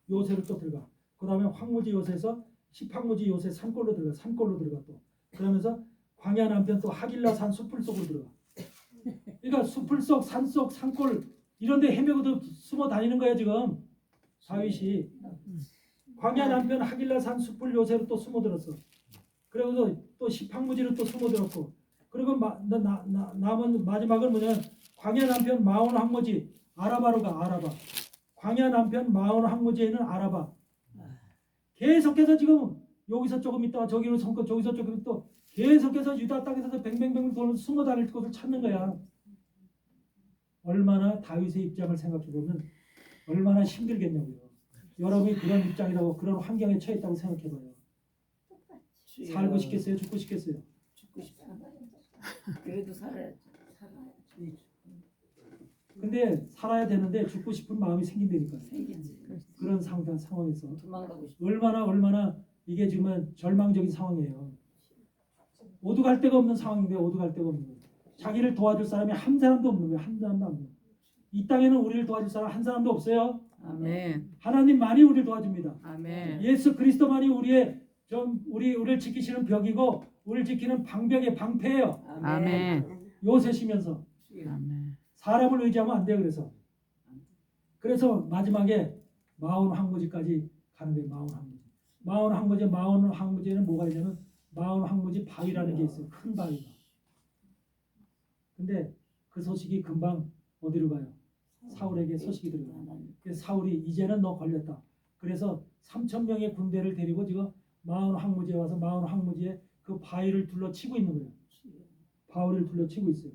요새로 또 들어가. 그 다음에 황무지 요새에서 십황무지 요새 산골로 들어가 또. 그러면서 광야 남편 또 하길라 산 숲을 속으로 들어가. 그러니까 숲을 속, 산속, 산골 이런 데 헤매고도 숨어 다니는 거야 지금. 다윗이 광야 남편 하길라 산 숲을 요새로 또 숨어들었어. 그리고 또 시팡무지로 또 숨어들었고, 그리고 남은 마지막은 뭐냐면 광야 남편 마온 항무지 아라바로 가. 아라바. 광야 남편 마온 항무지에 있는 아라바. 계속해서 지금 여기서 조금 있다가 저기로 숨고 저기서 조금 또 계속해서 유다 땅에서 뱅뱅뱅 돌면서 숨어 다닐 곳을 찾는 거야. 얼마나 다윗의 입장을 생각해 보면 얼마나 힘들겠냐고요. 여러분이 그런 입장이라고 그런 환경에 처했다고 생각해 봐요. 살고 싶겠어요? 죽고 싶겠어요? 죽고 싶어. 그래도 살아야지. 근데 살아야 되는데 죽고 싶은 마음이 생긴다니까요. 생기지. 그런 상황에서 도망가고 싶어. 얼마나 이게 지금 절망적인 상황이에요. 오도 갈 데가 없는 상황인데 오도 갈 데가 없는 거예요. 자기를 도와줄 사람이 한 사람도 없는 거예요. 한 사람도 없는 거예요. 이 땅에는 우리를 도와줄 사람 한 사람도 없어요. 아멘. 하나님만이 우리를 도와줍니다. 아멘. 예수 그리스도만이 우리를 지키시는 벽이고 우리를 지키는 방패예요. 아멘. 요새시면서 아멘. 사람을 의지하면 안 돼요. 그래서 마지막에 마온 항무지까지 가는 거예요. 마온 항무지에는 뭐가 있냐면 마온 항무지 바위라는 게 있어요. 큰 바위가. 근데 그 소식이 금방 어디로 가요? 사울에게 소식이 들어가요. 그래서 사울이 이제는 너 걸렸다. 그래서 3,000명의 군대를 데리고 지금 마온 항무지에 와서 마온 항무지에 그 바위를 둘러치고 있는 거예요. 바위를 둘러치고 있어요.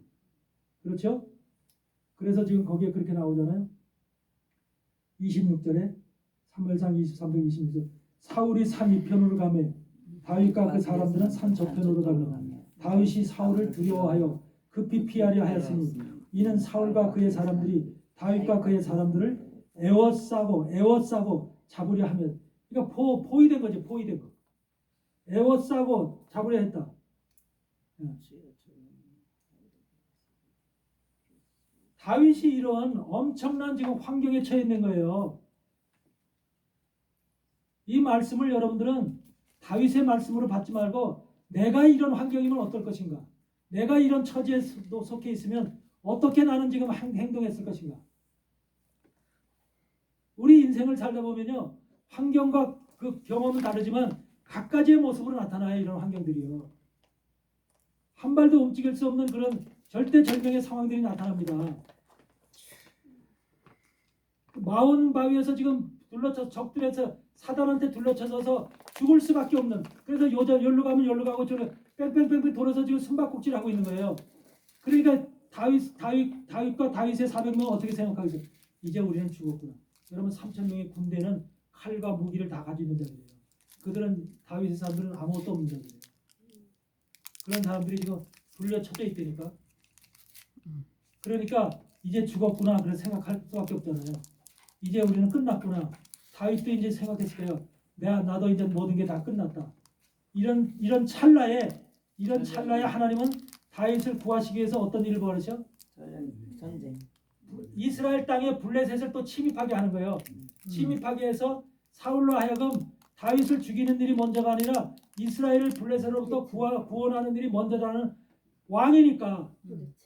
그렇죠? 그래서 지금 거기에 그렇게 나오잖아요. 26절에 3무엘상 23장 26절 사울이 산 이편으로 가매 다윗과 그 사람들은 산 저편으로 가며 다윗이 사울을 두려워하여 급히 피하려 하였으니 이는 사울과 그의 사람들이 다윗과 그의 사람들을 애워싸고 잡으려 하면 그러니까 포위된 거지. 포위된 거. 애워싸고 잡으려 했다. 다윗이 이런 엄청난 지금 환경에 처해 있는 거예요. 이 말씀을 여러분들은 다윗의 말씀으로 받지 말고 내가 이런 환경이면 어떨 것인가? 내가 이런 처지에 속해 있으면 어떻게 나는 지금 행동했을 것인가? 우리 인생을 살다 보면요. 환경과 그 경험은 다르지만 각가지의 모습으로 나타나요. 이런 환경들이요. 한 발도 움직일 수 없는 그런 절대절명의 상황들이 나타납니다. 마온 바위에서 지금 적들에서 사단한테 둘러쳐져서 죽을 수밖에 없는 그래서 여기로 가면 여기로 가고 저를 뺑뺑뺑뺑 돌아서 지금 숨바꼭질을 하고 있는 거예요. 그러니까 다윗과 다윗의 400명은 어떻게 생각하겠어요? 이제 우리는 죽었구나. 여러분 3,000명의 군대는 칼과 무기를 다 가지고 있는 자들이에요. 그들은 다윗의 사람들은 아무것도 없는 자들이에요. 그런 사람들이 지금 둘러쳐져 있다니까. 그러니까 이제 죽었구나 그런 생각할 수밖에 없잖아요. 이제 우리는 끝났구나. 다윗도 이제 생각했을 거예요. 나도 이제 모든 게 다 끝났다. 이런 찰나에 하나님은 다윗을 구하시기 위해서 어떤 일을 벌이셔? 전쟁. 이스라엘 땅에 블레셋을 또 침입하게 하는 거예요. 침입하게 해서 사울로 하여금 다윗을 죽이는 일이 먼저가 아니라 이스라엘을 블레셋으로부터 구원하는 일이 먼저라는 왕이니까.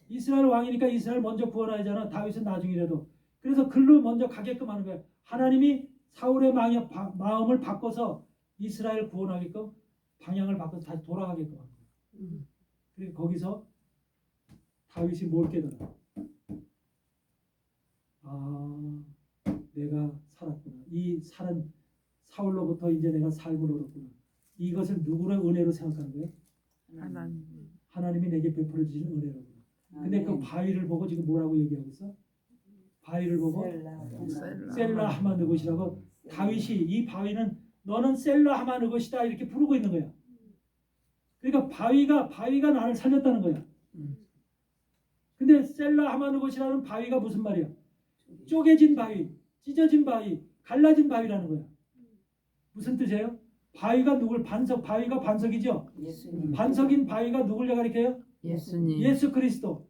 이스라엘 왕이니까 이스라엘 먼저 구원하잖아. 다윗은 나중이라도. 그래서 글로 먼저 가게끔 하는 거예요. 하나님이 사울의 마음을 바꿔서 이스라엘 구원하게끔 방향을 바꿔서 다시 돌아가게끔 하는 거예요. 그리고 거기서 다윗이 뭘 깨달아? 내가 살았구나. 이 살은 사울로부터 이제 내가 삶을 얻었구나. 이것을 누구의 은혜로 생각하는 거예요? 하나님이 내게 베풀어 주시는 은혜로구나. 근데 그 바위를 보고 지금 뭐라고 얘기하고 있어? 바위를 보고 셀라 하마느것이라고 다윗이 이 바위는 너는 셀라 하마느것이다 이렇게 부르고 있는 거야. 그러니까 바위가 나를 살렸다는 거야. 근데 셀라 하마느것이라는 바위가 무슨 말이야? 쪼개진 바위, 찢어진 바위, 갈라진 바위라는 거야. 무슨 뜻이에요? 바위가 바위가 반석이죠. 예수님. 반석인 바위가 누굴 가리켜요? 예수님. 예수 그리스도.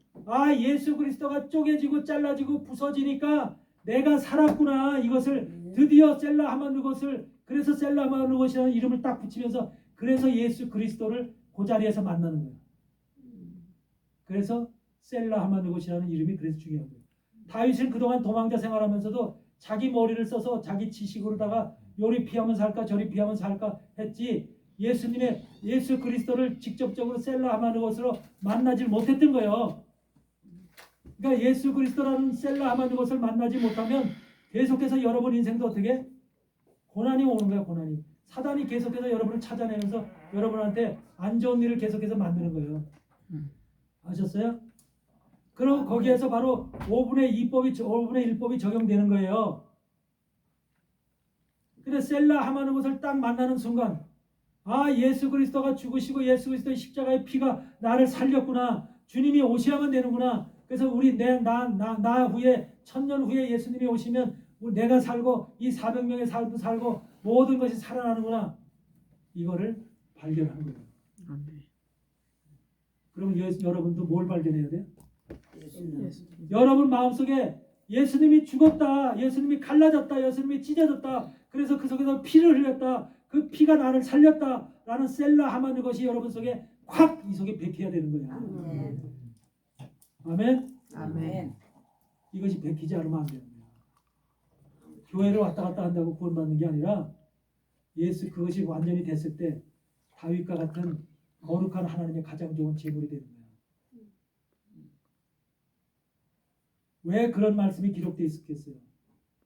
예수 그리스도가 쪼개지고 잘라지고 부서지니까 내가 살았구나. 이것을 드디어 셀라 하마느것을 그래서 셀라 하마느것이라는 이름을 딱 붙이면서 그래서 예수 그리스도를 그 자리에서 만나는 거예요. 그래서 셀라 하마느것이라는 이름이 그래서 중요한 거예요. 다윗은 그동안 도망자 생활하면서도 자기 머리를 써서 자기 지식으로다가 요리 피하면 살까 저리 피하면 살까 했지 예수 그리스도를 직접적으로 셀라 하마누것으로 만나질 못했던 거예요. 그러니까 예수 그리스도라는 셀라 하마누것을 만나지 못하면 계속해서 여러분 인생도 어떻게 고난이 오는 거예요. 고난이. 사단이 계속해서 여러분을 찾아내면서 여러분한테 안 좋은 일을 계속해서 만드는 거예요. 아셨어요? 그럼 거기에서 바로 5분의 1법이 적용되는 거예요. 근데 셀라 하마는 것을 딱 만나는 순간 아 예수 그리스도가 죽으시고 예수 그리스도의 십자가의 피가 나를 살렸구나. 주님이 오셔야만 되는구나. 그래서 우리 나 후에 1000년 후에 예수님이 오시면 내가 살고 이 400명의 삶도 살고 모든 것이 살아나는구나. 이거를 발견한 거예요. 그럼 여러분도 뭘 발견해야 돼요? 여러분 마음속에 예수님이 죽었다. 예수님이 갈라졌다. 예수님이 찢어졌다. 그래서 그 속에서 피를 흘렸다. 그 피가 나를 살렸다. 라는 셀라 하마는 것이 여러분 속에 확 이 속에 베껴야 되는 거예요. 아멘. 아멘. 이것이 베끼지 않으면 안 되는 거예요. 교회를 왔다 갔다 한다고 구원받는 게 아니라 그것이 완전히 됐을 때 다윗과 같은 거룩한 하나님의 가장 좋은 제물이 되는 거예요. 왜 그런 말씀이 기록되어 있었겠어요?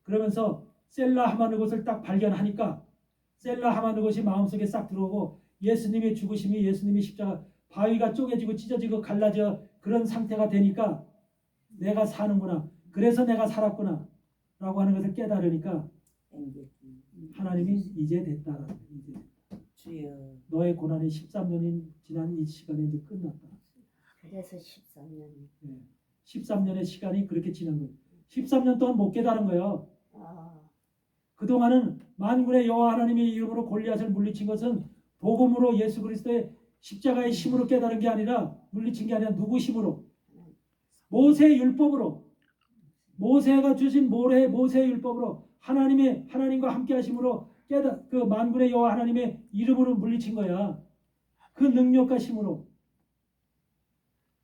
그러면서 셀라 하마는 것을 딱 발견하니까 셀라 하마는 것이 마음속에 싹 들어오고 예수님의 죽으심이 예수님의 십자가 바위가 쪼개지고 찢어지고 갈라져 그런 상태가 되니까 내가 사는구나. 그래서 내가 살았구나. 라고 하는 것을 깨달으니까 하나님이 이제 됐다라는 거예요. 이제 주여. 너의 고난이 13년이 지난 이 시간이 이제 끝났다. 그래서 13년이. 13년의 시간이 그렇게 지난 거예요. 13년 동안 못 깨달은 거예요. 아, 그동안은 만군의 여호와 하나님의 이름으로 골리앗을 물리친 것은 복음으로 예수 그리스도의 십자가의 힘으로 깨달은 게 아니라 물리친 게 아니라 누구 힘으로? 모세의 율법으로. 모세가 주신 모세의 율법으로 하나님과 함께 하심으로 그 만군의 여호와 하나님의 이름으로 물리친 거야. 그 능력과 힘으로.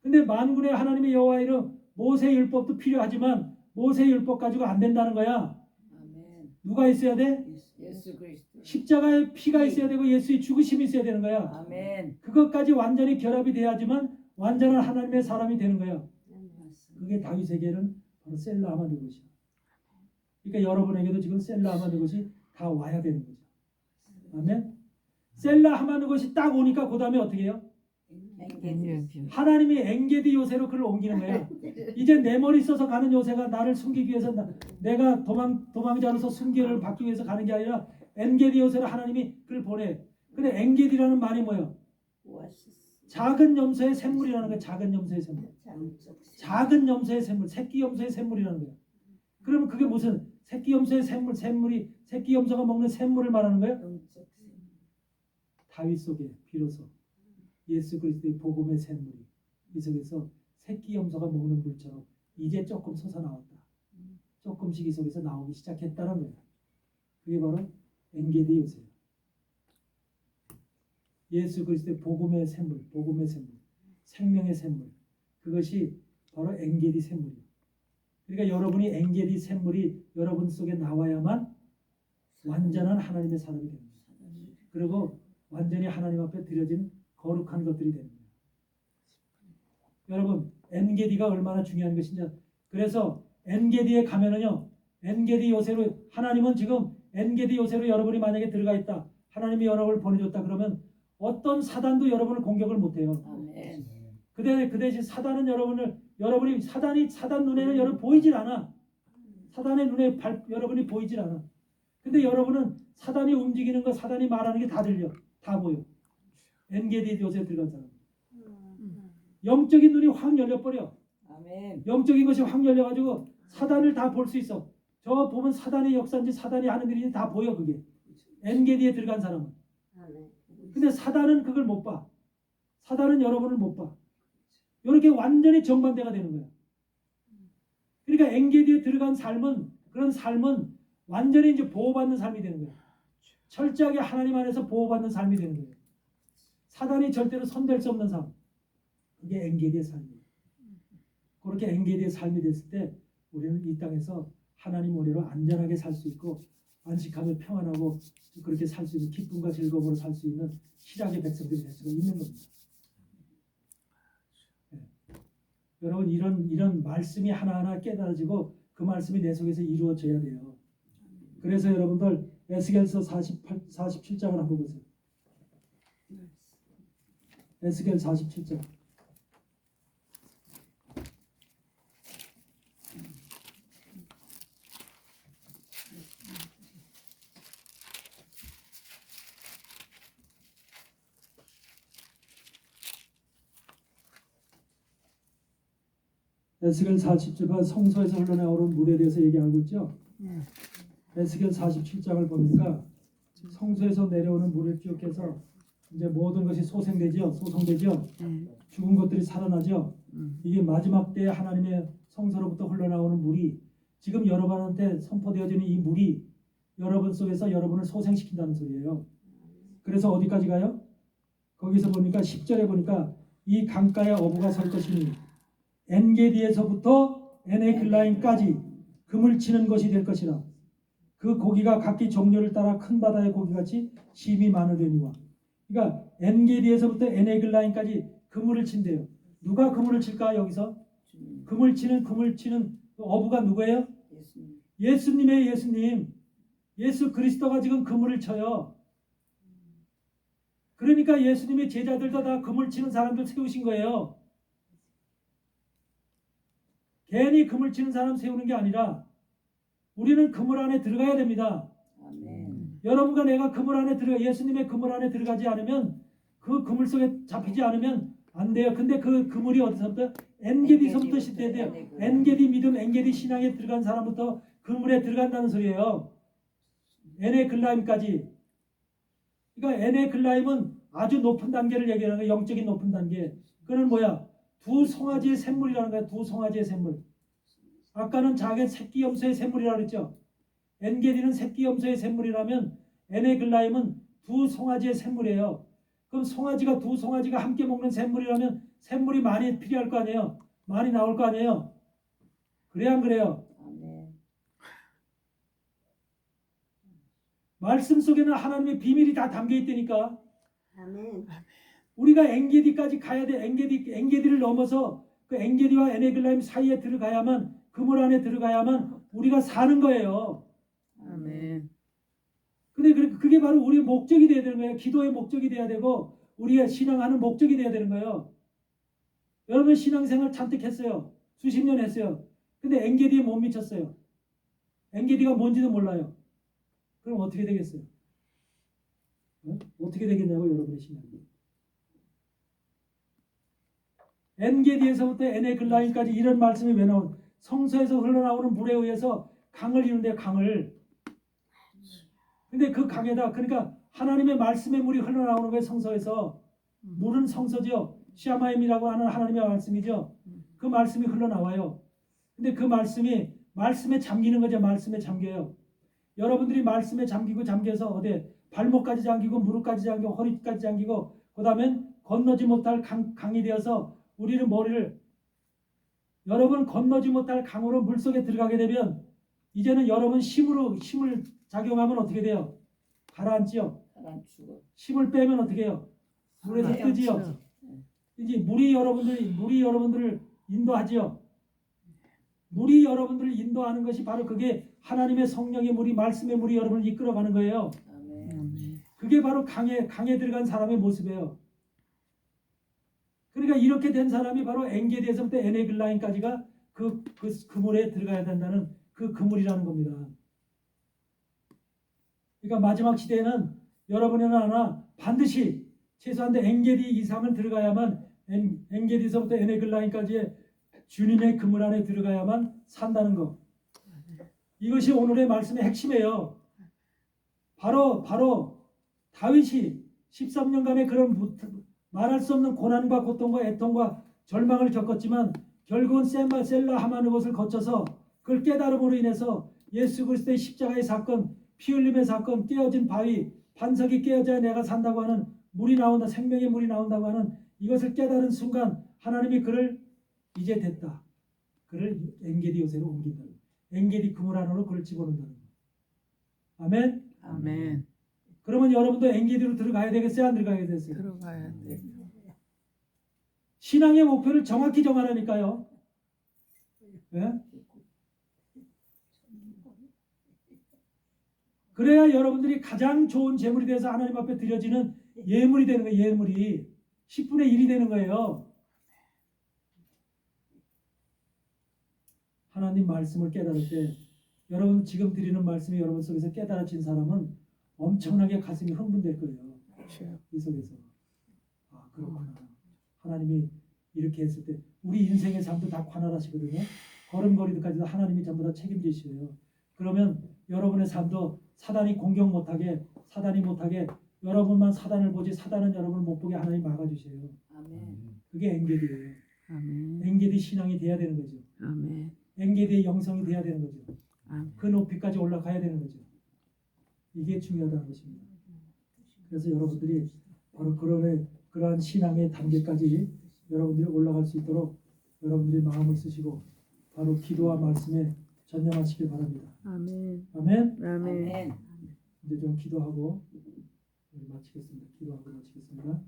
근데 만군의 하나님의 여호와 이름 모세의 율법도 필요하지만 모세의 율법 가지고 안 된다는 거야. 아멘. 누가 있어야 돼? 예수 그리스도. 십자가의 피가 있어야 되고 예수의 죽으심이 있어야 되는 거야. 아멘. 그것까지 완전히 결합이 돼야지만 완전한 하나님의 사람이 되는 거야. 그게 다윗에게는 바로 셀라 하마는 것이야. 그러니까 여러분에게도 지금 셀라 하마는 것이 다 와야 되는 거죠. 아멘. 셀라 하마는 것이 딱 오니까 그 다음에 어떻게 해요? 하나님이 엔게디 요새로 그를 옮기는 거야. 이제 내 머리 써서 가는 요새가 나를 숨기기 위해서 내가 도망자로서 순교를 받기 위해서 가는 게 아니라 엔게디 요새로 하나님이 그를 보내. 근데 엔게디라는 말이 뭐예요? 작은 염소의 샘물이라는 거야. 작은 염소의 샘물. 작은 염소의 샘물, 새끼 염소의 샘물이라는 거야. 그러면 그게 무슨 새끼 염소의 샘물이 새끼 염소가 먹는 샘물을 말하는 거야? 다윗 속에 비로소 예수 그리스도의 복음의 샘물이 이 속에서 새끼 염소가 먹는 물처럼 이제 조금 솟아나왔다. 조금씩 이 속에서 나오기 시작했다는 거예요. 그게 바로 엔게디 요새예요. 예수 그리스도의 복음의 샘물, 생명의 샘물. 그것이 바로 엔게디 샘물이에요. 그러니까 여러분이 엔게디 샘물이 여러분 속에 나와야만 완전한 하나님의 사람이 됩니다. 그리고 완전히 하나님 앞에 드려진 거룩한 것들이 되는 거예요. 여러분 엔게디가 얼마나 중요한 것인지. 그래서 엔게디에 가면은요, 엔게디 요새로 하나님은 지금 엔게디 요새로 여러분이 만약에 들어가 있다. 하나님이 여러분을 보내줬다 그러면 어떤 사단도 여러분을 공격을 못해요. 아멘. 그 대신 사단은 사단 눈에는 여러분 보이질 않아. 사단의 눈에 여러분이 보이질 않아. 근데 여러분은 사단이 움직이는 거, 사단이 말하는 게 다 들려, 다 보여. 엔게디 요새 들어간 사람. 영적인 눈이 확 열려버려. 아멘. 영적인 것이 확 열려가지고 사단을 다 볼 수 있어. 저 보면 사단의 역사인지 사단이 하는 일인지 다 보여. 그게 엔게디에 들어간 사람은. 근데 사단은 그걸 못 봐. 사단은 여러분을 못 봐. 이렇게 완전히 정반대가 되는 거야. 그러니까 엔게디에 들어간 삶은, 그런 삶은 완전히 이제 보호받는 삶이 되는 거야. 철저하게 하나님 안에서 보호받는 삶이 되는 거예요. 사단이 절대로 손댈 수 없는 삶. 그게 엔게디의 삶이에요. 그렇게 엔게디의 삶이 됐을 때 우리는 이 땅에서 하나님 은혜로 안전하게 살 수 있고 안식하며 평안하고 그렇게 살 수 있는 기쁨과 즐거움으로 살 수 있는 신약의 백성들이 될 수가 있는 겁니다. 네. 여러분 이런 말씀이 하나하나 깨달아지고 그 말씀이 내 속에서 이루어져야 돼요. 그래서 여러분들 에스겔서 47장을 한번 보세요. 에스겔 47장. 에스겔 47장 성소에서 흘러나오는 물에 대해서 얘기하고 있죠. 에스겔 47장을 보니까 성소에서 내려오는 물을 쭉 해서 이제 모든 것이 소생되죠. 죽은 것들이 살아나죠. 이게 마지막 때 하나님의 성소로부터 흘러나오는 물이 지금 여러분한테 선포되어지는 이 물이 여러분 속에서 여러분을 소생시킨다는 소리예요. 그래서 어디까지 가요? 거기서 보니까 10절에 보니까 이 강가에 어부가 설 것이니 엔게디에서부터 에네글라임까지 금을 치는 것이 될 것이라. 그 고기가 각기 종류를 따라 큰 바다의 고기같이 심이 많으려니와. 그러니까 엔게디에서부터 에네글라임까지 그물을 친대요. 누가 그물을 칠까 여기서? 금을 치는 어부가 누구예요? 예수님이에요. 예수님. 예수 그리스도가 지금 그물을 쳐요. 그러니까 예수님의 제자들도 다 그물 치는 사람들 세우신 거예요. 괜히 그물 치는 사람 세우는 게 아니라 우리는 그물 안에 들어가야 됩니다. 아멘. 여러분과 내가 그물 안에 예수님의 그물 안에 들어가지 않으면 그 그물 속에 잡히지 않으면 안 돼요. 근데 그 그물이 어디서부터? 엔게디서부터 시대야 돼요. 엔게디 믿음, 엔게디 신앙에 들어간 사람부터 그물에 들어간다는 소리예요. 에네글라임까지. 그러니까 에네글라임은 아주 높은 단계를 얘기하는 거예요. 영적인 높은 단계. 그는 뭐야? 두 송아지의 샘물이라는 거야. 두 송아지의 샘물. 아까는 작은 새끼 염소의 샘물이라고 그랬죠. 엔게디는 새끼 염소의 샘물이라면 에네글라임은 두 송아지의 샘물이에요. 그럼 두 송아지가 함께 먹는 샘물이라면 샘물이 많이 필요할 거 아니에요. 많이 나올 거 아니에요. 그래야 안 그래요? 아멘. 말씀 속에는 하나님의 비밀이 다 담겨 있다니까. 아멘. 우리가 엔게디까지 가야 돼. 엔게디를 넘어서 그 엔게디와 에네글라임 사이에 들어가야만, 그물 안에 들어가야만 우리가 사는 거예요. 아멘. 근데 그게 바로 우리의 목적이 돼야 되는 거예요. 기도의 목적이 돼야 되고 우리의 신앙하는 목적이 돼야 되는 거예요. 여러분 신앙생활 잔뜩 했어요. 수십 년 했어요. 근데 엔게디에 못 미쳤어요. 엔게디가 뭔지도 몰라요. 그럼 어떻게 되겠어요? 어떻게 되겠냐고 여러분의 신앙이. 엔게디에서부터 에네글라임까지 이런 말씀이 왜 나오는? 성소에서 흘러나오는 물에 의해서 강을 이루는데 강을. 근데 그 강에다 그러니까 하나님의 말씀의 물이 흘러나오는 거예요. 성소에서. 물은 성소죠. 시아마임이라고 하는 하나님의 말씀이죠. 그 말씀이 흘러나와요. 근데 그 말씀에 잠기는 거죠. 말씀에 잠겨요. 여러분들이 말씀에 잠겨서 어디 발목까지 잠기고 무릎까지 잠기고 허리까지 잠기고 그 다음엔 건너지 못할 강이 되어서 우리는 여러분 건너지 못할 강으로 물속에 들어가게 되면 이제는 여러분 힘을 작용하면 어떻게 돼요? 가라앉지요. 가라앉히고. 힘을 빼면 어떻게 해요? 물에서 뜨지요. 이제 물이 여러분들을 인도하지요. 물이 여러분들을 인도하는 것이 바로 그게 하나님의 성령의 물이 말씀의 물이 여러분을 이끌어가는 거예요. 아멘. 그게 바로 강에 들어간 사람의 모습이에요. 그러니까 이렇게 된 사람이 바로 엔게디에서부터 에네글라임까지가 그 그물에 들어가야 된다는 그 그물이라는 겁니다. 그러니까 마지막 시대에는 여러분에는 하나 반드시 최소한 엔게디 이상은 들어가야만 엔게디에서부터 에네글라임까지의 주님의 그물 안에 들어가야만 산다는 것. 이것이 오늘의 말씀의 핵심이에요. 바로 다윗이 13년간의 그런 말할 수 없는 고난과 고통과 애통과 절망을 겪었지만 결국은 셀라 하마는 것을 거쳐서 그걸 깨달음으로 인해서 예수 그리스도의 십자가의 사건, 피 흘림의 사건, 깨어진 바위, 반석이 깨어져야 내가 산다고 하는 물이 나온다, 생명의 물이 나온다고 하는 이것을 깨달은 순간 하나님이 그를 이제 됐다. 그를 엔게디 요새로 옮긴다. 엔게디 그물 안으로 그걸 집어넣는다는 거예요. 아멘. 아멘. 그러면 여러분도 엔게디로 들어가야 되겠어요? 안 들어가야 되겠어요? 들어가야 돼. 신앙의 목표를 정확히 정하라니까요. 예? 그래야 여러분들이 가장 좋은 재물이 돼서 하나님 앞에 드려지는 예물이 되는 거예요. 예물이 10분의 1이 되는 거예요. 하나님 말씀을 깨달을 때 여러분 지금 드리는 말씀이 여러분 속에서 깨달아진 사람은 엄청나게 가슴이 흥분될 거예요. 이 속에서 아 그렇구나. 하나님이 이렇게 했을 때 우리 인생의 삶도 다 관할하시거든요. 걸음걸이까지도 하나님이 전부 다 책임지셔요. 그러면 여러분의 삶도 사단이 공격 못하게 사단이 못하게 여러분만 사단을 보지 사단은 여러분을 못 보게 하나님 막아주세요. 아멘. 그게 엔게디예요. 아멘. 엔게디 신앙이 돼야 되는 거죠. 아멘. 엔게디의 영성이 돼야 되는 거죠. 아멘. 그 높이까지 올라가야 되는 거죠. 이게 중요하다는 것입니다. 그래서 여러분들이 바로 그러한 신앙의 단계까지 여러분들이 올라갈 수 있도록 여러분들이 마음을 쓰시고 바로 기도와 말씀에 전념하시길 바랍니다. 아멘. 아멘. 아멘. 아멘. 이제 좀 기도하고 마치겠습니다. 기도하고 마치겠습니다.